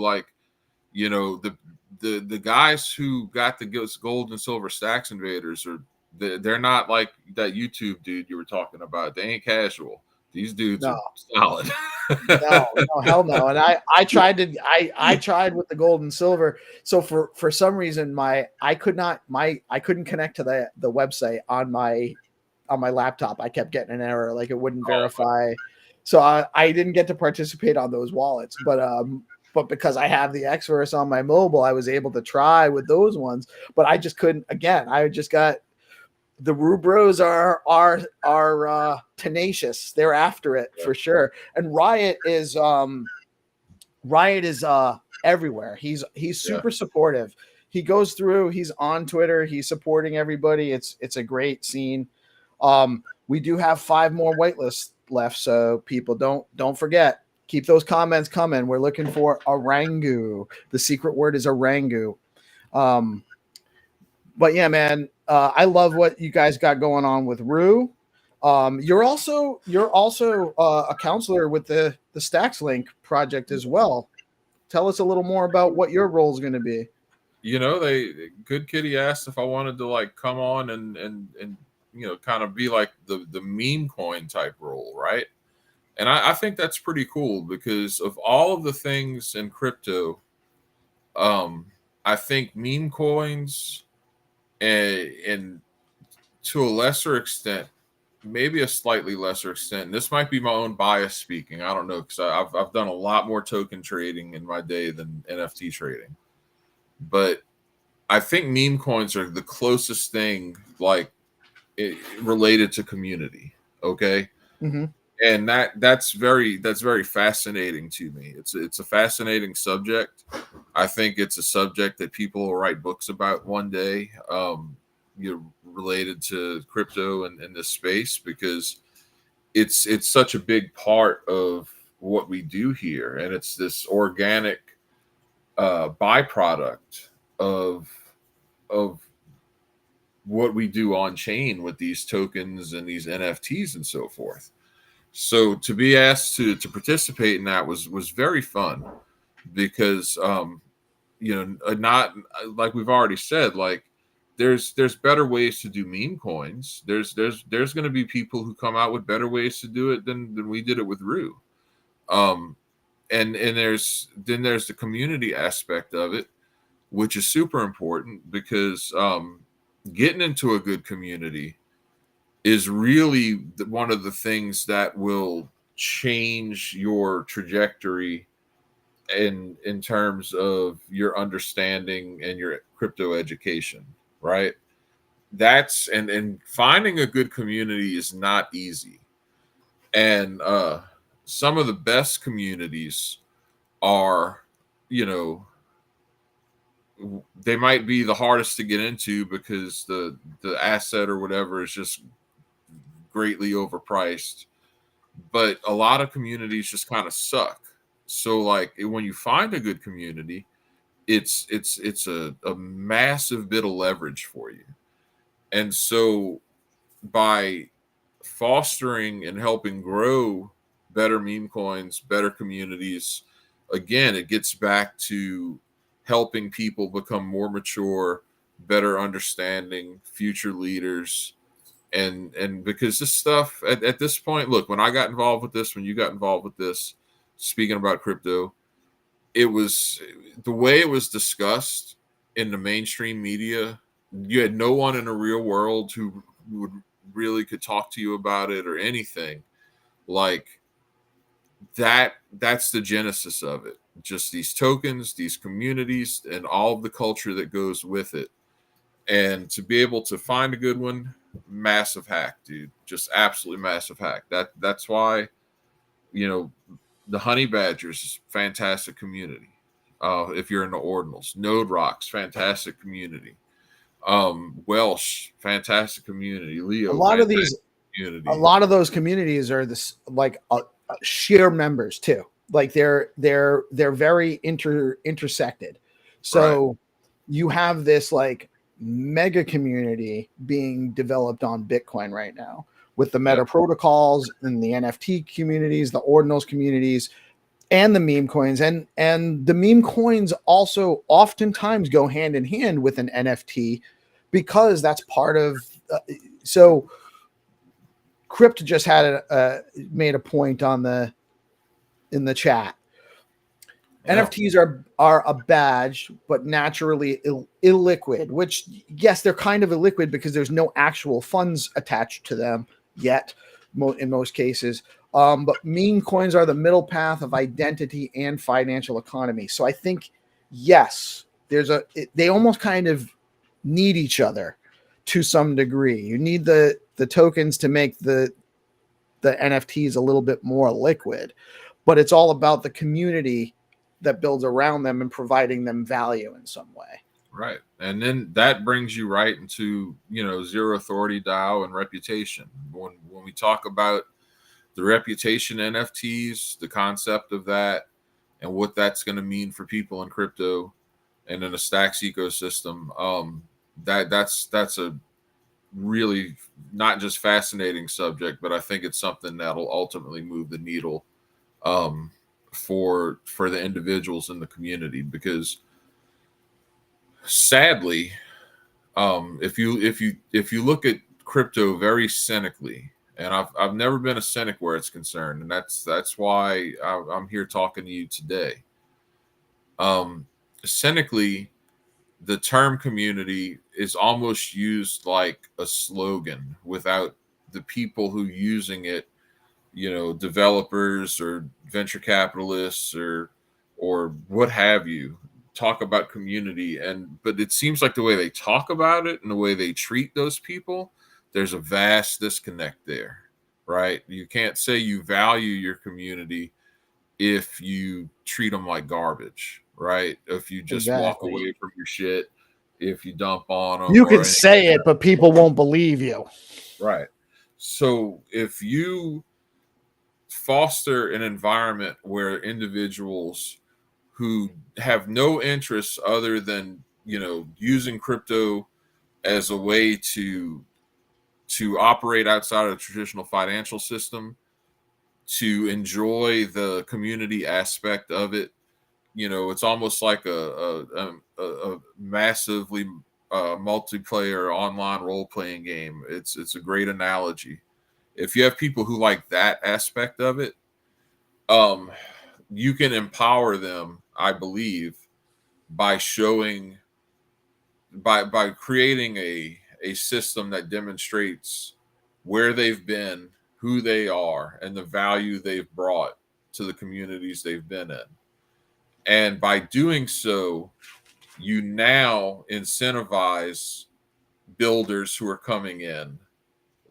the guys who got the gold and silver stacks invaders they're not like that YouTube dude you were talking about. They ain't casual. These dudes are solid. no, hell no. And I tried with the gold and silver. So for some reason I couldn't connect to the website on my laptop. I kept getting an error, like it wouldn't verify. So I didn't get to participate on those wallets. But because I have the Xverse on my mobile, I was able to try with those ones. But I just couldn't. Again, I just got. The Rubros are tenacious. They're after it for sure. And Riot is everywhere. He's super supportive. He goes through, he's on Twitter, he's supporting everybody. It's a great scene. We do have 5 more whitelists left, so people don't forget. Keep those comments coming. We're looking for Orangu. The secret word is Orangu. But yeah, man, I love what you guys got going on with Rue. You're also a counselor with the Stacks Link project as well. Tell us a little more about what your role is going to be. Good Kitty asked if I wanted to come on and kind of be like the meme coin type role, right? And I think that's pretty cool because of all of the things in crypto. I think meme coins and to a lesser extent, maybe a slightly lesser extent, and this might be my own bias speaking. I don't know, because I've done a lot more token trading in my day than NFT trading. But I think meme coins are the closest thing related to community. Okay. Mm-hmm. And that's very fascinating to me. It's a fascinating subject. I think it's a subject that people will write books about one day, related to crypto and this space, because it's such a big part of what we do here, and it's this organic byproduct of what we do on chain with these tokens and these NFTs and so forth. So to be asked to participate in that was very fun, because not like we've already said, there's better ways to do meme coins. There's going to be people who come out with better ways to do it than we did it with Rue. And there's the community aspect of it, which is super important, because getting into a good community is really one of the things that will change your trajectory in terms of your understanding and your crypto education, right? That's and finding a good community is not easy. And some of the best communities are, you know, they might be the hardest to get into because the asset or whatever is just greatly overpriced. But a lot of communities just kind of suck. So like when you find a good community, it's a massive bit of leverage for you. And so by fostering and helping grow better meme coins, better communities, again, it gets back to helping people become more mature, better understanding, future leaders. And because this stuff at this point, look, when I got involved with this, when you got involved with this, speaking about crypto, it was the way it was discussed in the mainstream media. You had no one in the real world who would really could talk to you about it or anything like that. That's the genesis of it, just these tokens, these communities, and all of the culture that goes with it. And to be able to find a good one, massive hack, dude, just absolutely massive hack. That's why, you know, the Honey Badgers, fantastic community. If you're in the ordinals, Node Rocks, fantastic community. Welsh, fantastic community. A LEO, lot of fantastic these, a community. lot of those communities are this like sheer members too. Like they're very intersected. So Right. you have this like mega community being developed on Bitcoin right now with the meta Yep. protocols and the NFT communities, the ordinals communities, and the meme coins. And the meme coins also oftentimes go hand in hand with an NFT because that's part of so Crypt just had made a point on the in the chat. Yeah. NFTs are a badge, but naturally illiquid. Which yes, they're kind of illiquid because there's no actual funds attached to them yet, in most cases. But meme coins are the middle path of identity and financial economy. So I think yes, they almost kind of need each other to some degree. You need the tokens to make the NFTs a little bit more liquid, but it's all about the community that builds around them and providing them value in some way. Right. And then that brings you right into, you know, zero authority DAO and reputation. When we talk about the reputation NFTs, the concept of that and what that's going to mean for people in crypto and in a Stacks ecosystem, that's a really not just fascinating subject, but I think it's something that'll ultimately move the needle um, for the individuals in the community. Because sadly, if you look at crypto very cynically, and I've never been a cynic where it's concerned, and that's why I'm here talking to you today. Cynically, the term community is almost used like a slogan without the people who using it, you know, developers or venture capitalists or what have you, talk about community. And but it seems like the way they talk about it and the way they treat those people, there's a vast disconnect there, right? You can't say you value your community if you treat them like garbage, right? If you just walk Exactly. away from your shit, if you dump on them You or can anything. say it, but people won't believe you. Right. So if you foster an environment where individuals who have no interests other than, you know, using crypto as a way to operate outside of the traditional financial system, to enjoy the community aspect of it, you know, it's almost like a massively multiplayer online role playing game. It's a great analogy. If you have people who like that aspect of it, um, you can empower them, I believe, by showing by creating a system that demonstrates where they've been, who they are, and the value they've brought to the communities they've been in. And by doing so, you now incentivize builders who are coming in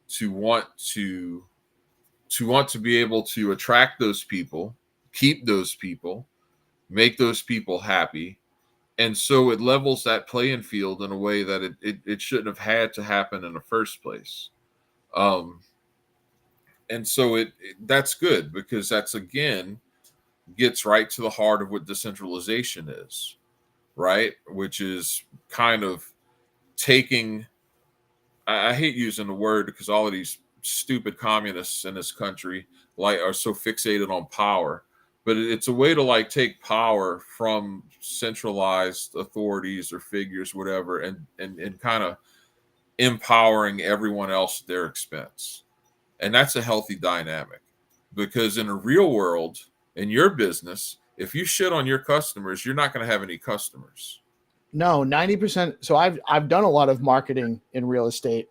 to want to to want to be able to attract those people, keep those people, make those people happy. And so it levels that playing field in a way that it shouldn't have had to happen in the first place. And so that's good, because that's, again, gets right to the heart of what decentralization is, right? Which is kind of taking, I hate using the word because all of these stupid communists in this country are so fixated on power, but it's a way to take power from centralized authorities or figures, whatever, and kind of empowering everyone else at their expense. And that's a healthy dynamic, because in a real world, in your business, if you shit on your customers, you're not going to have any customers. No, 90%. So I've done a lot of marketing in real estate.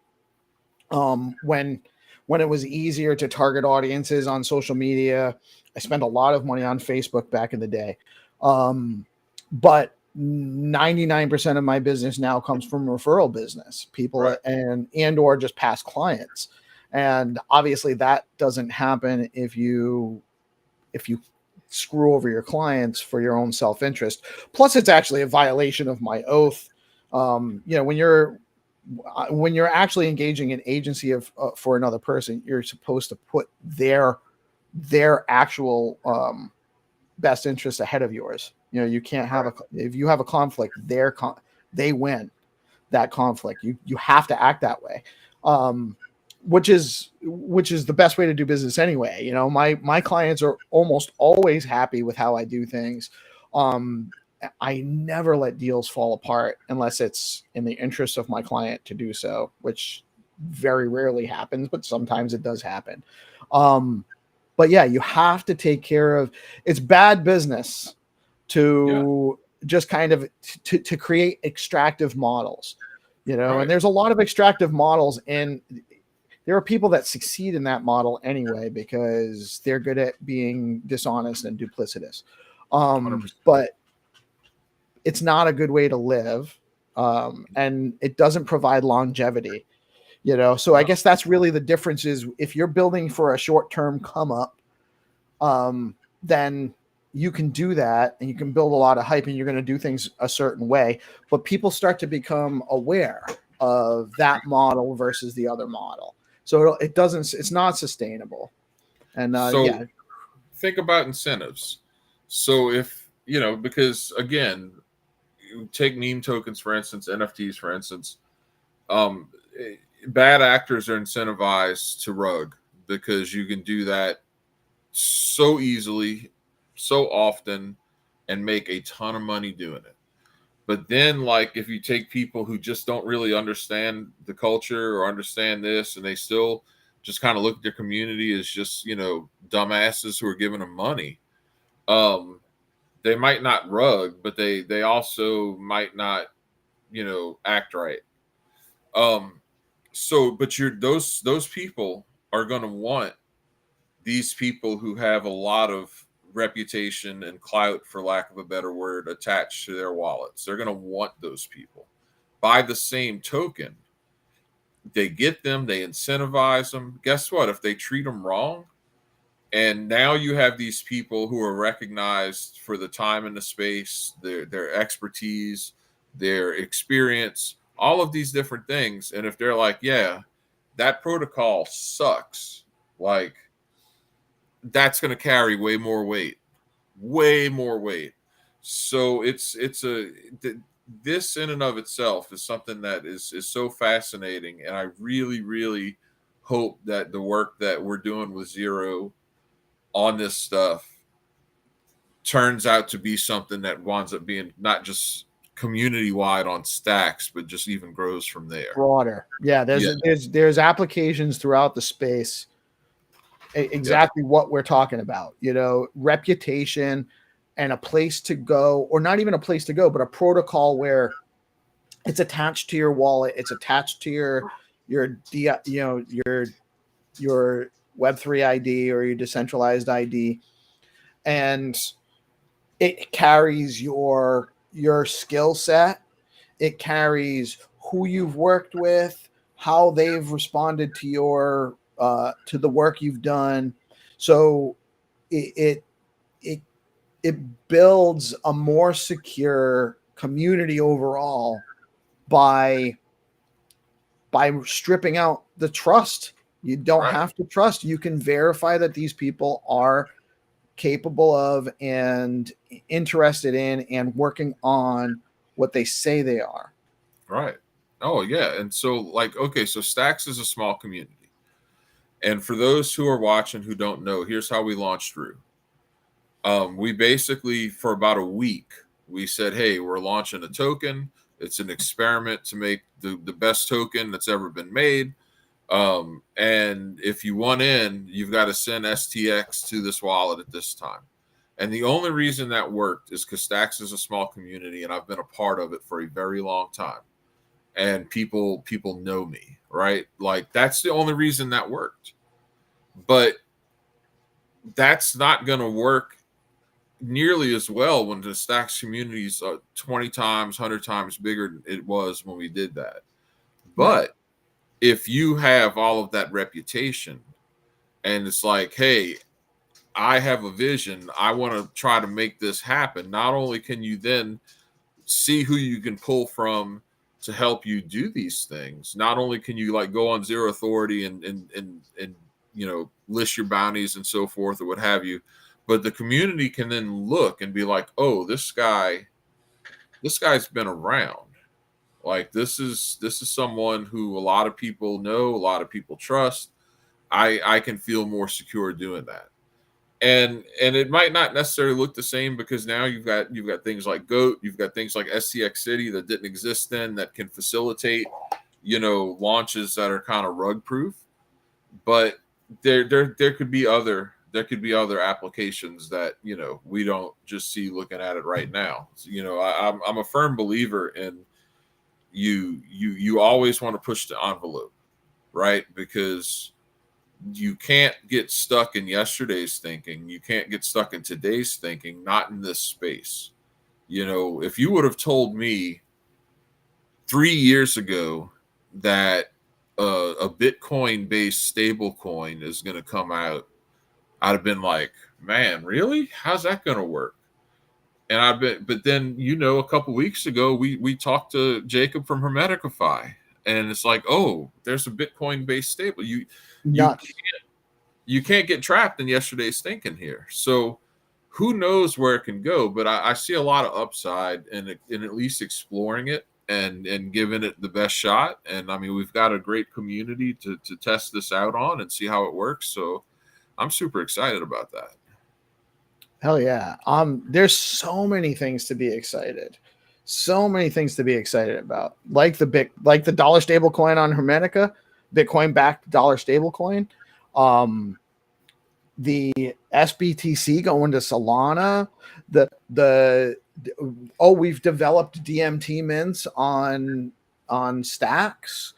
When it was easier to target audiences on social media, I spent a lot of money on Facebook back in the day. But 99% of my business now comes from referral business, people, right, and or just past clients. And obviously that doesn't happen if you screw over your clients for your own self-interest. Plus, it's actually a violation of my oath. When you're actually engaging an agency for another person, you're supposed to put their actual best interest ahead of yours. You can't have if you have a conflict, they win that conflict. You have to act that way. Which is the best way to do business anyway. My clients are almost always happy with how I do things. I never let deals fall apart unless it's in the interest of my client to do so, which very rarely happens, but sometimes it does happen. But yeah, you have to take care of, it's bad business to just kind of to create extractive models, right. And there's a lot of extractive models, and there are people that succeed in that model anyway because they're good at being dishonest and duplicitous. But it's not a good way to live. And it doesn't provide longevity, So I guess that's really the difference is if you're building for a short-term come up, then you can do that and you can build a lot of hype and you're going to do things a certain way, but people start to become aware of that model versus the other model. So it's not sustainable. And think about incentives. So if, because again, take meme tokens, for instance, NFTs, for instance, bad actors are incentivized to rug because you can do that so easily, so often, and make a ton of money doing it. But then, if you take people who just don't really understand the culture or understand this, and they still just kind of look at their community as just, dumbasses who are giving them money, they might not rug, but they also might not, act right. But those people are going to want these people who have a lot of reputation and clout, for lack of a better word, attached to their wallets. They're going to want those people. By the same token, they get them, they incentivize them. Guess what? If they treat them wrong, and now you have these people who are recognized for the time and the space, their expertise, their experience, all of these different things. And if they're like, yeah, that protocol sucks, that's going to carry way more weight. So this in and of itself is something that is so fascinating. And I really, really hope that the work that we're doing with Zero on this stuff turns out to be something that winds up being not just community wide on Stacks, but just even grows from there. Broader. Yeah. There's applications throughout the space. Exactly what we're talking about, reputation and a place to go, or not even a place to go, but a protocol where it's attached to your wallet. It's attached to your Web3 ID or your decentralized ID. And it carries your skill set. It carries who you've worked with, how they've responded to your to the work you've done. So it it it builds a more secure community overall by stripping out the trust. You don't have to trust. You can verify that these people are capable of and interested in and working on what they say they are. Right. Oh, yeah. And so, like, okay, so Stacks is a small community. And for those who are watching who don't know, here's how we launched through. We basically, for about a week, we said, hey, we're launching a token. It's an experiment to make the best token that's ever been made. And if you want in, you've got to send STX to this wallet at this time. And the only reason that worked is because Stacks is a small community, and I've been a part of it for a very long time. And people know me, right? Like, that's the only reason that worked. But that's not going to work nearly as well when the Stacks community is 20 times, 100 times bigger than it was when we did that. But if you have all of that reputation and it's like, hey, I have a vision, I want to try to make this happen, not only can you then see who you can pull from to help you do these things, not only can you like go on ZeroAuthority and you know, list your bounties and so forth or what have you, but the community can then look and be like, oh, this guy's been around. Like, this is someone who a lot of people know, a lot of people trust. I can feel more secure doing that. And it might not necessarily look the same because now you've got things like GOAT, you've got things like STX City that didn't exist then that can facilitate, you know, launches that are kind of rug proof. But there could be other applications that, you know, we don't just see looking at it right now. So, you know, I'm a firm believer in you always want to push the envelope, right? Because you can't get stuck in yesterday's thinking. You can't get stuck in today's thinking, not in this space. You know, if you would have told me 3 years ago that a Bitcoin based stable coin is going to come out, I'd have been like, man, really? How's that going to work? And but then, you know, a couple weeks ago, we talked to Jacob from Hermeticify, and it's like, oh, there's a Bitcoin based stable. You can't get trapped in yesterday's thinking here. So who knows where it can go? But I see a lot of upside in at least exploring it and giving it the best shot. And I mean, we've got a great community to test this out on and see how it works. So I'm super excited about that. Hell yeah. There's so many things to be excited. So many things to be excited about. Like the dollar stable coin on Hermetica, Bitcoin backed dollar stable coin. The SBTC going to Solana. We've developed DMT mints on Stacks.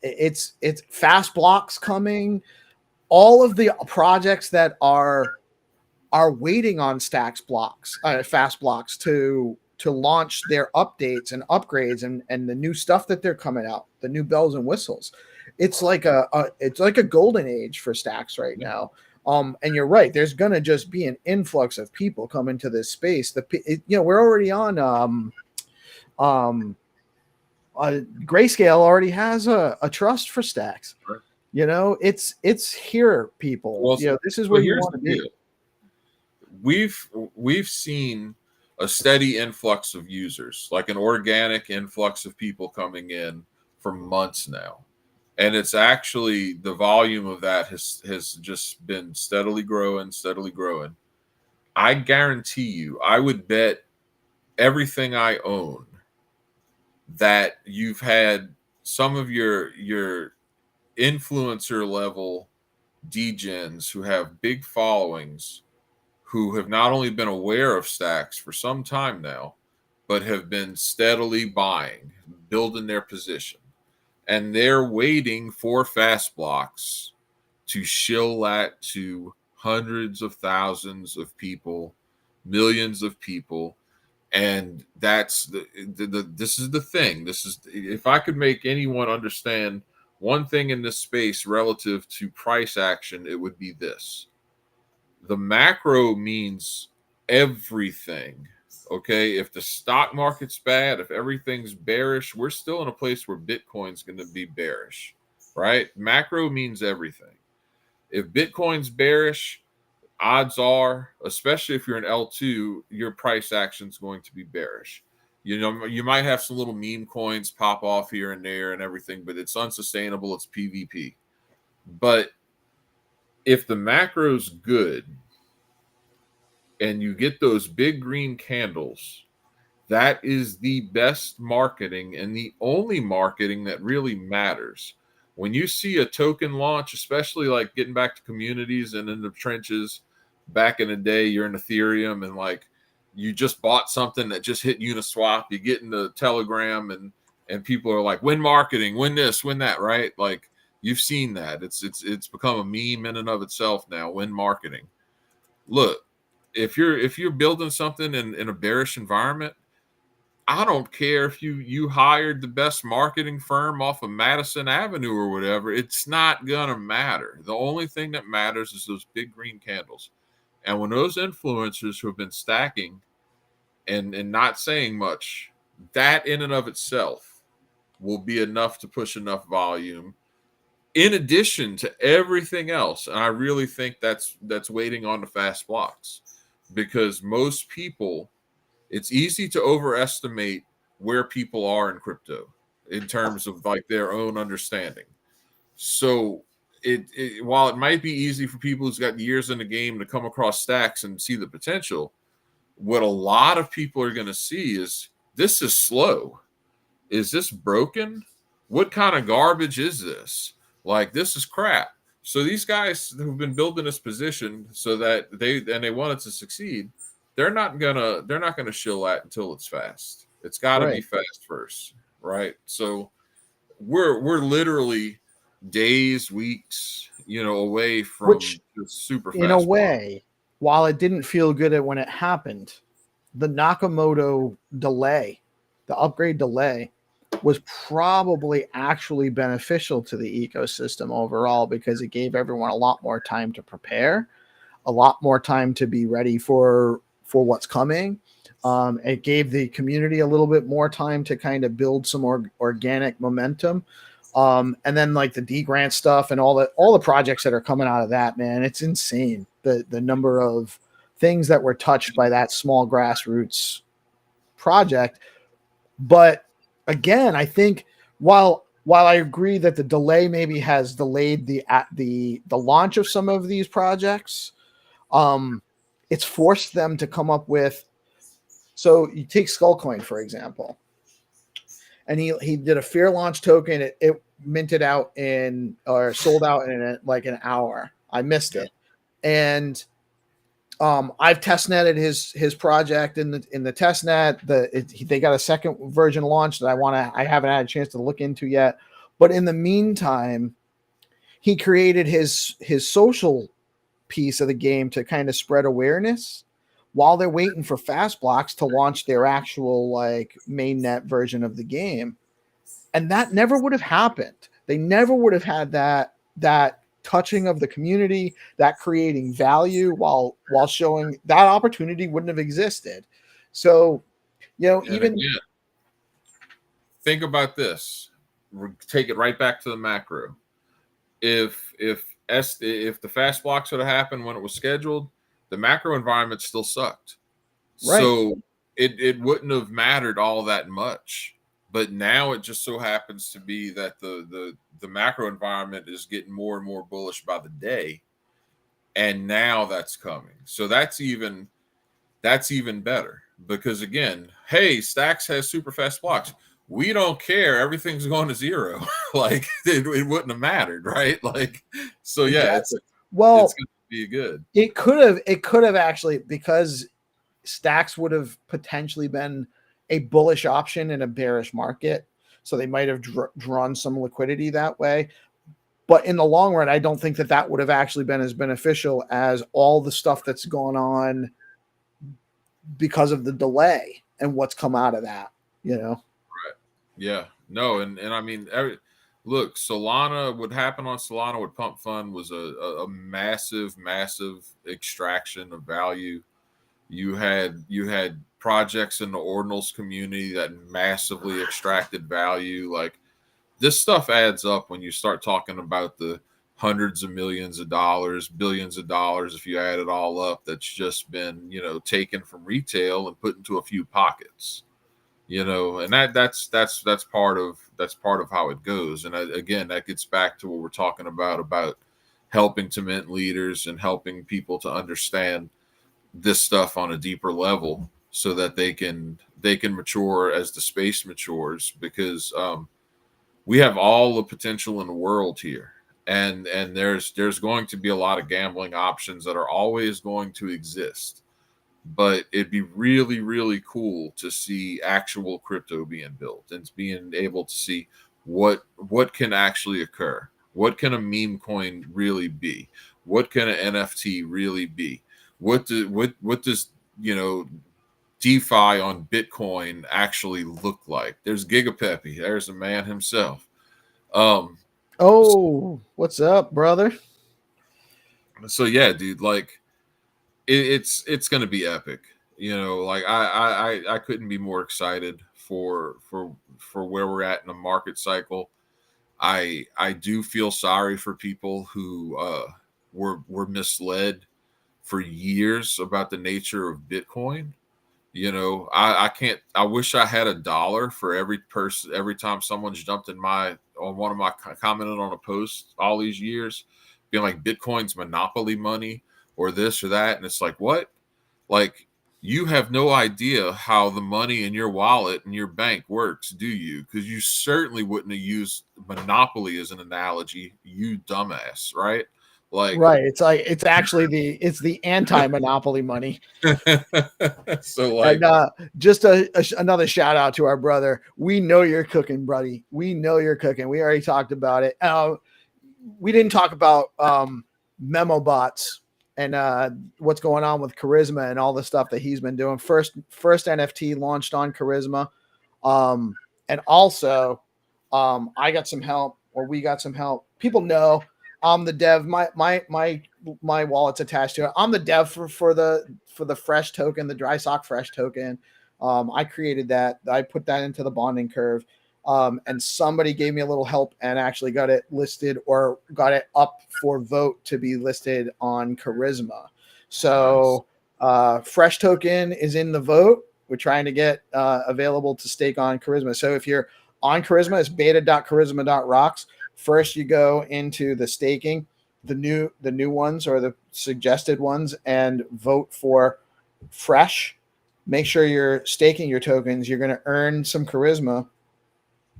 It's fast blocks coming. All of the projects that are waiting on Stacks blocks, fast blocks to launch their updates and upgrades and the new stuff that they're coming out, the new bells and whistles. It's like a golden age for Stacks right now. And you're right. There's gonna just be an influx of people coming to this space. We're already on. Grayscale already has a trust for Stacks. Right. You know, it's here, people. Well, you know, this is where you want to be. We've seen a steady influx of users, like an organic influx of people coming in for months now. And it's actually, the volume of that has just been steadily growing. I guarantee you, I would bet everything I own that you've had some of your influencer level degens who have big followings, who have not only been aware of Stacks for some time now, but have been steadily buying, building their position. And they're waiting for fast blocks to shill that to hundreds of thousands of people, millions of people. And that's this is the thing. This is, if I could make anyone understand one thing in this space relative to price action, it would be this. The macro means everything. Okay, if the stock market's bad, if everything's bearish, we're still in a place where Bitcoin's going to be bearish, right? Macro means everything. If Bitcoin's bearish, odds are, especially if you're an L2, your price action is going to be bearish. You know, you might have some little meme coins pop off here and there and everything, but it's unsustainable. It's PvP. But if the macro's good and you get those big green candles, that is the best marketing and the only marketing that really matters. When you see a token launch, especially like getting back to communities and in the trenches, back in the day, you're in Ethereum and like you just bought something that just hit Uniswap, you get in the Telegram and people are like, win marketing, win this, win that, right? Like you've seen that. It's become a meme in and of itself now, win marketing. Look, if you're building something in a bearish environment, I don't care if you hired the best marketing firm off of Madison Avenue or whatever. It's not gonna matter. The only thing that matters is those big green candles. And when those influencers who have been stacking and not saying much, that in and of itself will be enough to push enough volume in addition to everything else. And I really think that's waiting on the fast blocks, because most people, it's easy to overestimate where people are in crypto in terms of like their own understanding. So while it might be easy for people who's got years in the game to come across stacks and see the potential, what a lot of people are going to see is, this is slow. Is this broken? What kind of garbage is this? Like, this is crap. So these guys who've been building this position so that they want it to succeed, they're not gonna shill that until it's fast. It's got to be fast first, right? So we're literally days, weeks, away from the super fast. In a way, while it didn't feel good when it happened, the Nakamoto delay, the upgrade delay, was probably actually beneficial to the ecosystem overall, because it gave everyone a lot more time to prepare, a lot more time to be ready for what's coming. It gave the community a little bit more time to kind of build some organic momentum. And then like the D grant stuff and all the projects that are coming out of that, man, it's insane. The number of things that were touched by that small grassroots project. But again, I think while I agree that the delay maybe has delayed the launch of some of these projects, it's forced them to come up with. So you take Skullcoin, for example, and he did a fair launch token. It minted out or sold out in like an hour. I missed it. And I've testnetted his project in the testnet. They got a second version launch that I haven't had a chance to look into yet. But in the meantime, he created his social piece of the game to kind of spread awareness while they're waiting for fast blocks to launch their actual like mainnet version of the game. And that never would have happened. They never would have had that touching of the community, that creating value while showing that opportunity wouldn't have existed. So, even again, think about this. Take it right back to the macro. If the fast blocks would have happened when it was scheduled, the macro environment still sucked. Right. So it wouldn't have mattered all that much. But now it just so happens to be that the macro environment is getting more and more bullish by the day. And now that's coming. So that's even better, because again, hey, Stacks has super fast blocks. We don't care. Everything's going to zero. Like it wouldn't have mattered, right? Like, so yeah, exactly. It's going to be good. It could have actually, because Stacks would have potentially been a bullish option in a bearish market. So they might have drawn some liquidity that way. But in the long run, I don't think that would have actually been as beneficial as all the stuff that's going on because of the delay and what's come out of that, Right. Yeah. No. And I mean, look, Solana, what happened on Solana with Pump Fund was a massive, massive extraction of value. You had projects in the ordinals community that massively extracted value. Like, this stuff adds up when you start talking about the hundreds of millions of dollars, billions of dollars, if you add it all up, that's just been, taken from retail and put into a few pockets. And that's part of how it goes. And again, that gets back to what we're talking about helping to mint leaders and helping people to understand this stuff on a deeper level so that they can mature as the space matures, because we have all the potential in the world here, and there's going to be a lot of gambling options that are always going to exist. But it'd be really, really cool to see actual crypto being built and being able to see what can actually occur. What can a meme coin really be? What can an NFT really be? What does DeFi on Bitcoin actually look like? There's Gigapeppy. There's the man himself. What's up, brother? So yeah, dude, like it's going to be epic. Like I couldn't be more excited for where we're at in the market cycle. I do feel sorry for people who were misled for years about the nature of Bitcoin. I wish I had $1 for every time someone's jumped on one of my commented on a post all these years, being like, Bitcoin's monopoly money or this or that. And it's like, what? Like, you have no idea how the money in your wallet and your bank works, do you? Because you certainly wouldn't have used monopoly as an analogy, you dumbass, right? Like, right. It's actually the anti-monopoly money. So like, and just another shout out to our brother. We know you're cooking, buddy. We know you're cooking. We already talked about it. We didn't talk about memo bots and what's going on with Charisma and all the stuff that he's been doing. First NFT launched on Charisma, and also I got some help, or we got some help. People know I'm the dev. My wallet's attached to it. I'm the dev for the fresh token, the dry sock fresh token. I created that. I put that into the bonding curve. And somebody gave me a little help and actually got it listed, or got it up for vote to be listed on Charisma. So fresh token is in the vote. We're trying to get available to stake on Charisma. So if you're on Charisma, it's beta.charisma.rocks. First, you go into the staking, the new ones or the suggested ones, and vote for fresh. Make sure you're staking your tokens. You're going to earn some Charisma,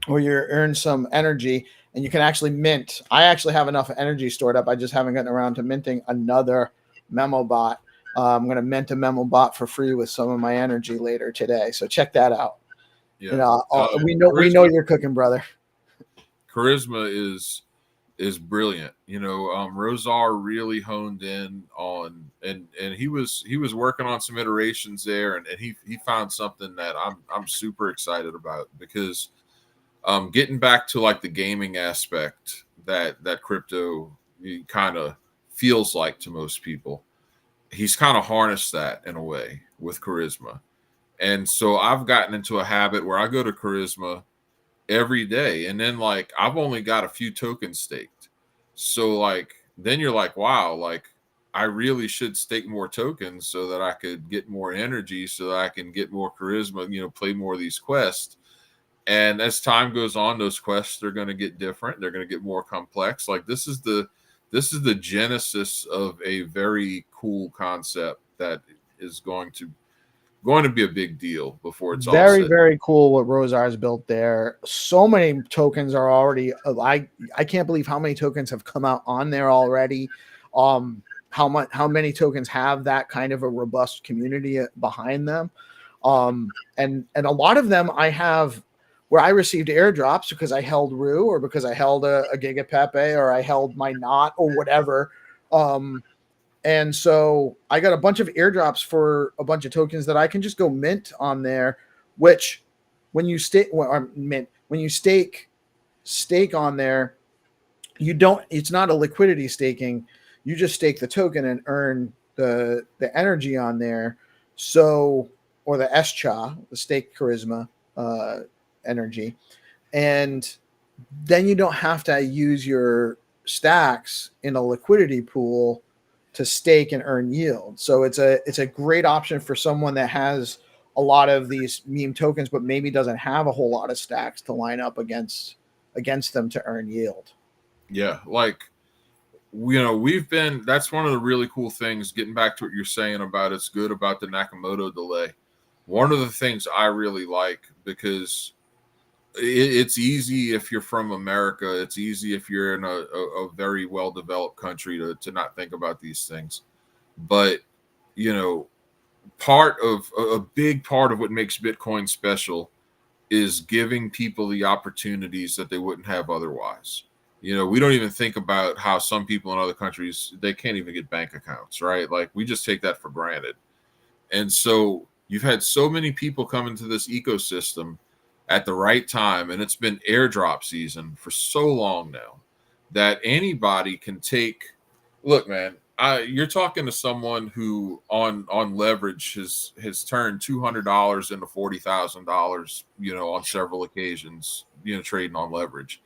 or you earn some energy, and you can actually mint. I actually have enough energy stored up. I just haven't gotten around to minting another memo bot. I'm going to mint a memo bot for free with some of my energy later today. So check that out. Yeah. We know you're cooking, brother. Charisma is brilliant. Rosar really honed in on, and he was working on some iterations there, and he found something that I'm super excited about, because getting back to like the gaming aspect that crypto kind of feels like to most people, he's kind of harnessed that in a way with Charisma. And so I've gotten into a habit where I go to Charisma every day, and then like I've only got a few tokens staked. So like then you're like, wow, like I really should stake more tokens so that I could get more energy, so that I can get more Charisma, play more of these quests. And as time goes on, those quests are going to get different. They're going to get more complex. Like this is the genesis of a very cool concept that is going to be a big deal before it's very, all said. very cool what Rosar's built there. So many tokens are already. I can't believe how many tokens have come out on there already. How many tokens have that kind of a robust community behind them, and a lot of them I have where I received airdrops because I held Rue, or because I held a Gigapepe, or I held my Knot, or whatever. And so I got a bunch of airdrops for a bunch of tokens that I can just go mint on there, which when you stake, mint, when you stake stake on there, it's not a liquidity staking. You just stake the token and earn the energy on there. So, or the SCHA, the stake charisma energy. And then you don't have to use your stacks in a liquidity pool to stake and earn yield. So it's a great option for someone that has a lot of these meme tokens, but maybe doesn't have a whole lot of stacks to line up against them to earn yield. Yeah, like, you know, that's one of the really cool things, getting back to what you're saying about it's good about the Nakamoto delay. One of the things I really like, because it's easy if you're from America, it's easy if you're in a very well-developed country to not think about these things. But, you know, a big part of what makes Bitcoin special is giving people the opportunities that they wouldn't have otherwise. You know, we don't even think about how some people in other countries, they can't even get bank accounts, right? Like, we just take that for granted. And so you've had so many people come into this ecosystem at the right time, and it's been airdrop season for so long now that anybody can take. Look, man, you're talking to someone who on leverage has turned $200 into $40,000, you know, on several occasions, you know, trading on leverage.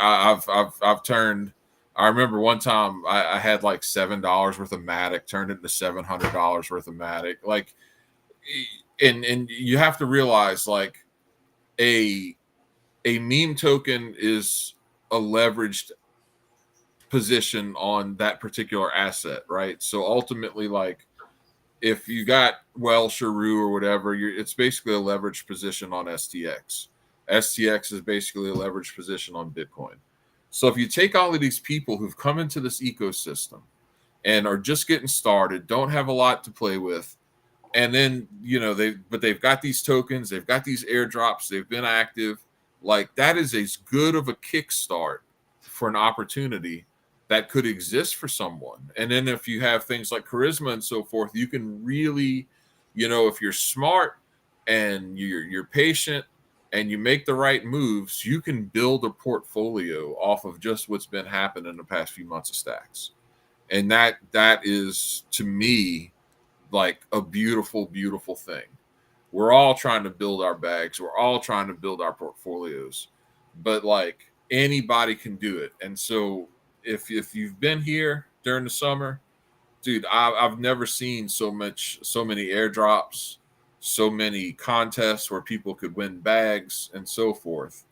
I've turned. I remember one time I had like $7 worth of Matic, turned it into $700 worth of Matic. Like, and you have to realize, like, a meme token is a leveraged position on that particular asset, right? So ultimately, like, if you got Welsh or Rue or whatever, it's basically a leveraged position on STX. STX is basically a leveraged position on Bitcoin. So if you take all of these people who've come into this ecosystem and are just getting started, don't have a lot to play with, and then, you know, they've got these tokens, they've got these airdrops, they've been active, like, that is as good of a kickstart for an opportunity that could exist for someone. And then if you have things like charisma and so forth, you can really, you know, if you're smart and you're patient and you make the right moves, you can build a portfolio off of just what's been happening in the past few months of stacks. And that is, to me, like a beautiful, beautiful thing. We're all trying to build our bags. We're all trying to build our portfolios, but like, anybody can do it. And so if you've been here during the summer, dude, I've never seen so many airdrops, so many contests where people could win bags and so forth.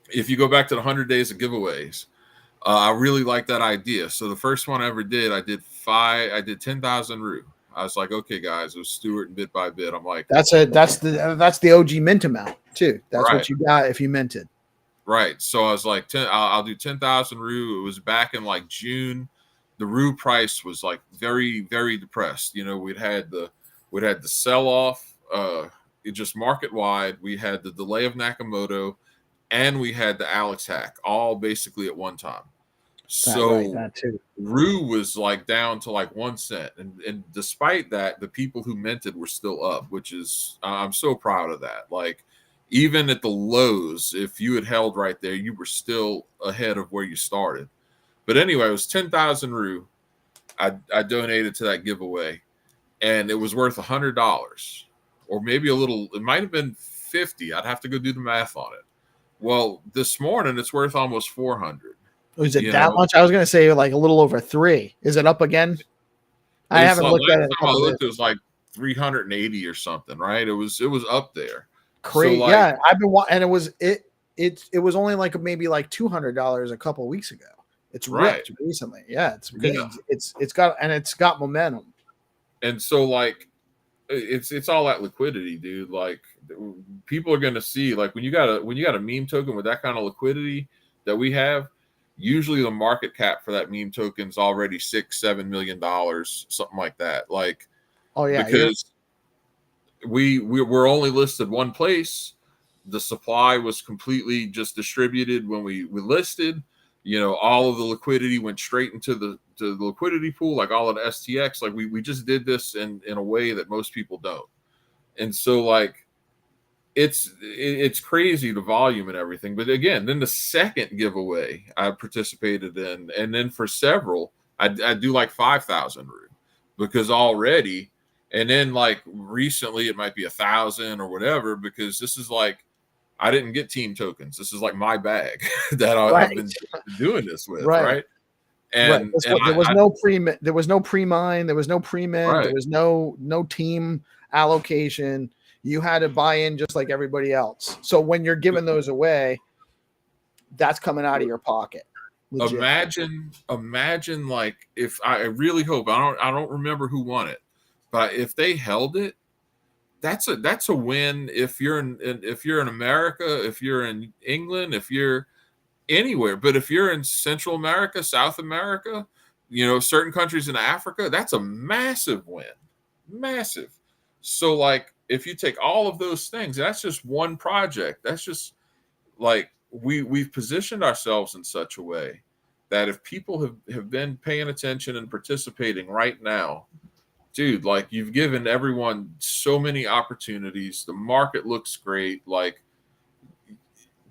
If you go back to the 100 days of giveaways, I really like that idea. So the first one I ever did, I did 10,000 Rue. I was like, okay, guys, it was Stewart and bit by bit. I'm like, that's the OG mint amount too. That's right. What you got if you minted. Right. So I was like, I'll do 10,000 Rue. It was back in like June. The Rue price was like very, very depressed. You know, we'd had the sell off, it just market wide. We had the delay of Nakamoto, and we had the Alex hack, all basically at one time. So that too. Rue was like down to like 1 cent, and despite that, the people who minted were still up, which is, I'm so proud of that. Like, even at the lows, if you had held right there, you were still ahead of where you started. But anyway, it was 10,000 Rue. I donated to that giveaway, and it was worth $100, or maybe a little. It might have been 50. I'd have to go do the math on it. Well, this morning it's worth almost 400. Is it that much? I was going to say like a little over 3. Is it up again? I haven't looked at it. I looked, it was like 380 or something, right? It was up there. Crazy. So like, yeah, I've been and it was only like maybe like $200 a couple of weeks ago. It's ripped recently. Yeah, it's got momentum. And so like, it's all that liquidity, dude. Like, people are going to see, like, when you got a meme token with that kind of liquidity that we have, usually the market cap for that meme token is already $6-7 million, something like that. Like, oh yeah, because we're only listed one place. The supply was completely just distributed when we listed. You know, all of the liquidity went straight into the liquidity pool, like all of the STX. Like, we just did this in a way that most people don't. And so, like, it's crazy, the volume and everything. But again, then the second giveaway I participated in, and then for several, I do like 5,000 root, because already, and then like recently it might be 1,000 or whatever, because this is like, I didn't get team tokens. This is like my bag that I've been doing this with, right? And, there was no pre-mine, there was no pre-mint, there was no team allocation. You had to buy in just like everybody else. So when you're giving those away, that's coming out of your pocket. Legit. Imagine like, if I really hope, I don't remember who won it, but if they held it, that's a win. If you're in America, if you're in England, if you're anywhere, but if you're in Central America, South America, certain countries in Africa, that's a massive win. Massive. So like, if you take all of those things, that's just one project. That's just like, we've positioned ourselves in such a way that if people have been paying attention and participating right now, dude, like, you've given everyone so many opportunities. The market looks great. Like,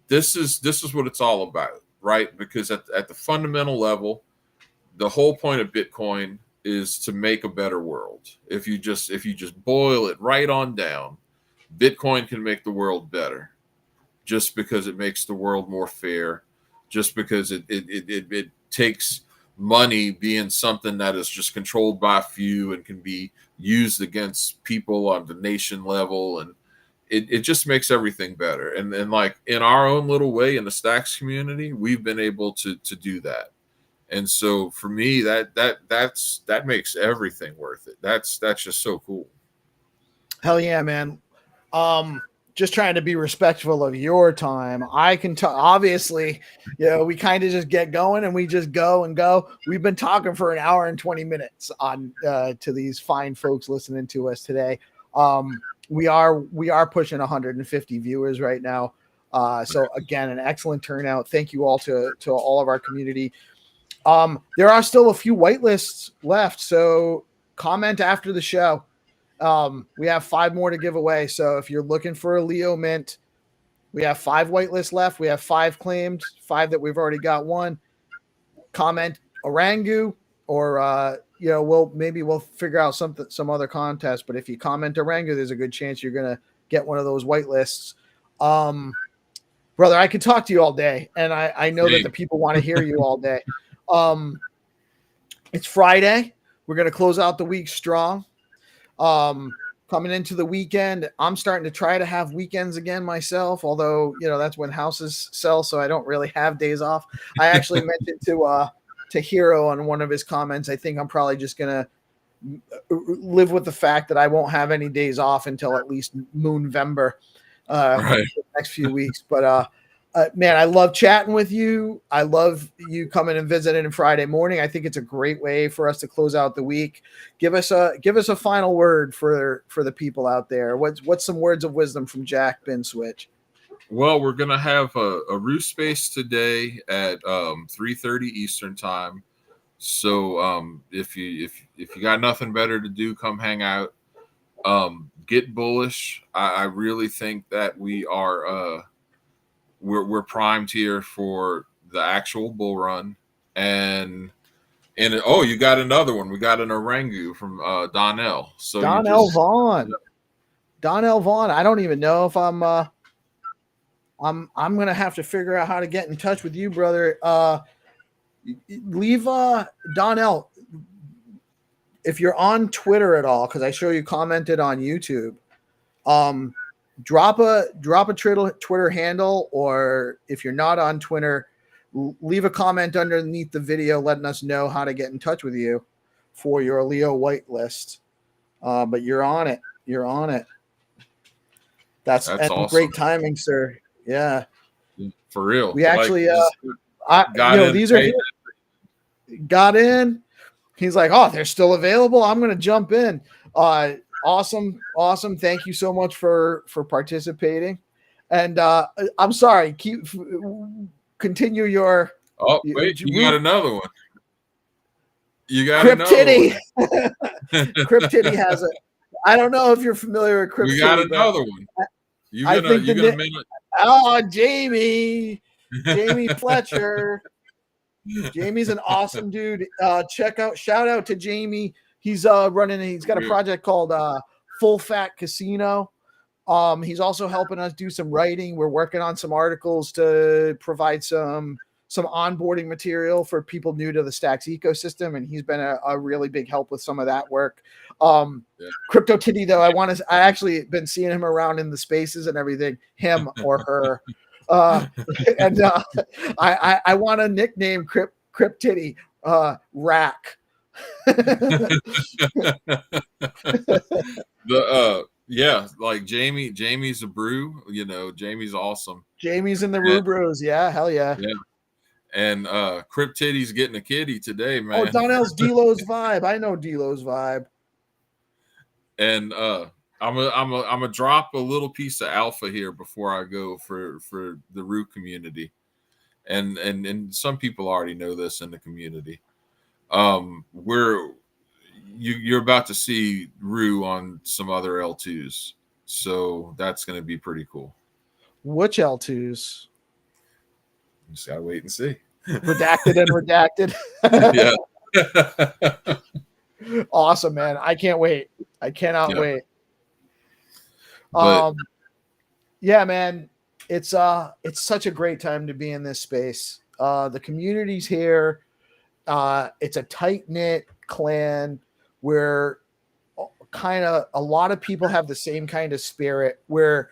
this is what it's all about, right? Because at the fundamental level, the whole point of Bitcoin is to make a better world. If you just boil it right on down, Bitcoin can make the world better, just because it makes the world more fair, just because it takes money being something that is just controlled by a few and can be used against people on the nation level, and it just makes everything better. And like, in our own little way in the Stacks community, we've been able to do that. And so for me, that makes everything worth it. That's just so cool. Hell yeah, man. Just trying to be respectful of your time. I can talk, obviously, we kind of just get going and we just go and go. We've been talking for an hour and 20 minutes on to these fine folks listening to us today. We are pushing 150 viewers right now. So again, an excellent turnout. Thank you all to all of our community. There are still a few whitelists left, so comment after the show. We have 5 more to give away. So if you're looking for a Leo mint, we have 5 whitelists left. We have 5 claimed, 5 that we've already got one. Comment Orangu, or we'll figure out some other contest. But if you comment Orangu, there's a good chance you're gonna get one of those whitelists. Brother, I could talk to you all day, and I know that the people want to hear you all day. It's Friday. We're gonna close out the week strong. Coming into the weekend, I'm starting to try to have weekends again myself, although that's when houses sell, so I don't really have days off. I actually mentioned to Hero on one of his comments, I think I'm probably just gonna live with the fact that I won't have any days off until at least Moonvember, the next few weeks. But man, I love chatting with you. I love you coming and visiting on Friday morning. I think it's a great way for us to close out the week. Give us a final word for the people out there. What's some words of wisdom from Jack Bin Switch? Well, we're gonna have a roof space today at 3:30 Eastern time. So if you got nothing better to do, come hang out. Get bullish. I really think that we are we're primed here for the actual bull run. And you got another one. We got an Orangu from Donnell. So Donnell Vaughn. I don't even know if I'm gonna have to figure out how to get in touch with you, brother. Leave Donnell, if you're on Twitter at all, because I show you commented on YouTube. Drop a Twitter handle, or if you're not on Twitter, leave a comment underneath the video letting us know how to get in touch with you for your Leo whitelist. But you're on it. That's awesome. Great timing, sir. Yeah, for real. We actually got in. He's like, oh, they're still available. I'm gonna jump in. Awesome. Thank you so much for participating. And I'm sorry, continue your. Oh, wait, you got another one. You got Cryptiddy. Another one. Cryptiddy has it. I don't know if you're familiar with Cryptiddy. We got another one. Jamie Fletcher. Jamie's an awesome dude. Shout out to Jamie. He's he's got a project called Full Fat Casino. He's also helping us do some writing. We're working on some articles to provide some onboarding material for people new to the Stacks ecosystem, and he's been a really big help with some of that work. Crypto Titty, though, I actually been seeing him around in the spaces and everything, him or her. I want to nickname Crypt Titty Rack. Like Jamie's a brew, Jamie's awesome. Jamie's in the Roo Bros. Yeah, hell yeah. Yeah. And Crypt Titty's getting a kitty today, man. Oh, Donnell's D-Lo's vibe. I know D-Lo's vibe. And I'm a drop a little piece of alpha here before I go for the Roo community. And some people already know this in the community. You're about to see Roo on some other L2s. So that's going to be pretty cool. Which L2s? You just got to wait and see. Redacted and redacted. Yeah. Awesome, man. I can't wait. I cannot wait. Yeah, man. It's such a great time to be in this space. The community's here. It's a tight-knit clan where kind of a lot of people have the same kind of spirit where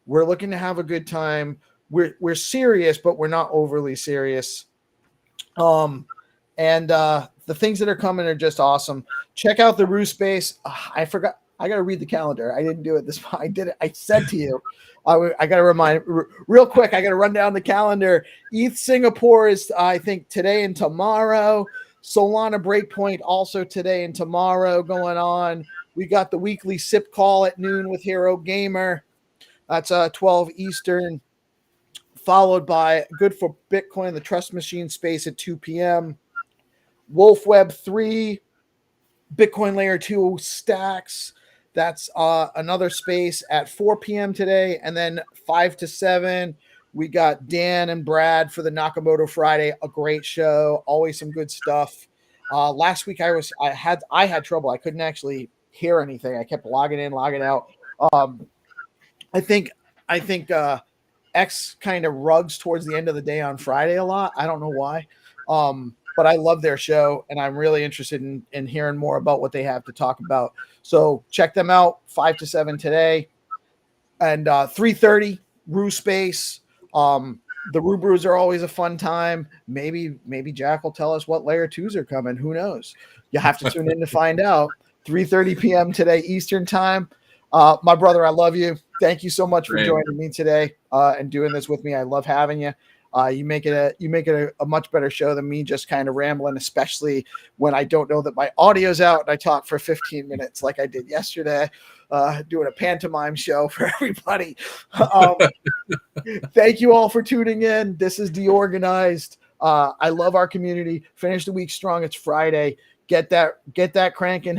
we're looking to have a good time. We're serious, but we're not overly serious. The things that are coming are just awesome. Check out the Roo space. I forgot. I got to read the calendar. I didn't do it this. I did it. I said to you, I got to remind real quick. I got to run down the calendar. ETH Singapore is, I think, today and tomorrow. Solana Breakpoint also today and tomorrow going on. We got the weekly sip call at noon with Hero Gamer. That's 12 Eastern. Followed by Good for Bitcoin, the Trust Machine space at 2 p.m. Wolf Web 3, Bitcoin Layer 2 Stacks. That's another space at 4 p.m. today. And then 5 to 7, we got Dan and Brad for the Nakamoto Friday. A great show. Always some good stuff. Last week I had trouble. I couldn't actually hear anything. I kept logging in, logging out. I think X kind of rugs towards the end of the day on Friday a lot. I don't know why. But I love their show, and I'm really interested in hearing more about what they have to talk about. So check them out, 5 to 7 today. And 3:30, Roo Space. The Roo Brews are always a fun time. Maybe Jack will tell us what Layer 2s are coming. Who knows? You have to tune in to find out. 3:30 p.m. today, Eastern time. My brother, I love you. Thank you so much for joining me today and doing this with me. I love having you. You make it a much better show than me just kind of rambling, especially when I don't know that my audio's out and I talk for 15 minutes like I did yesterday, doing a pantomime show for everybody. Thank you all for tuning in. This is DeOrganized. I love our community. Finish the week strong. It's Friday. Get that cranking.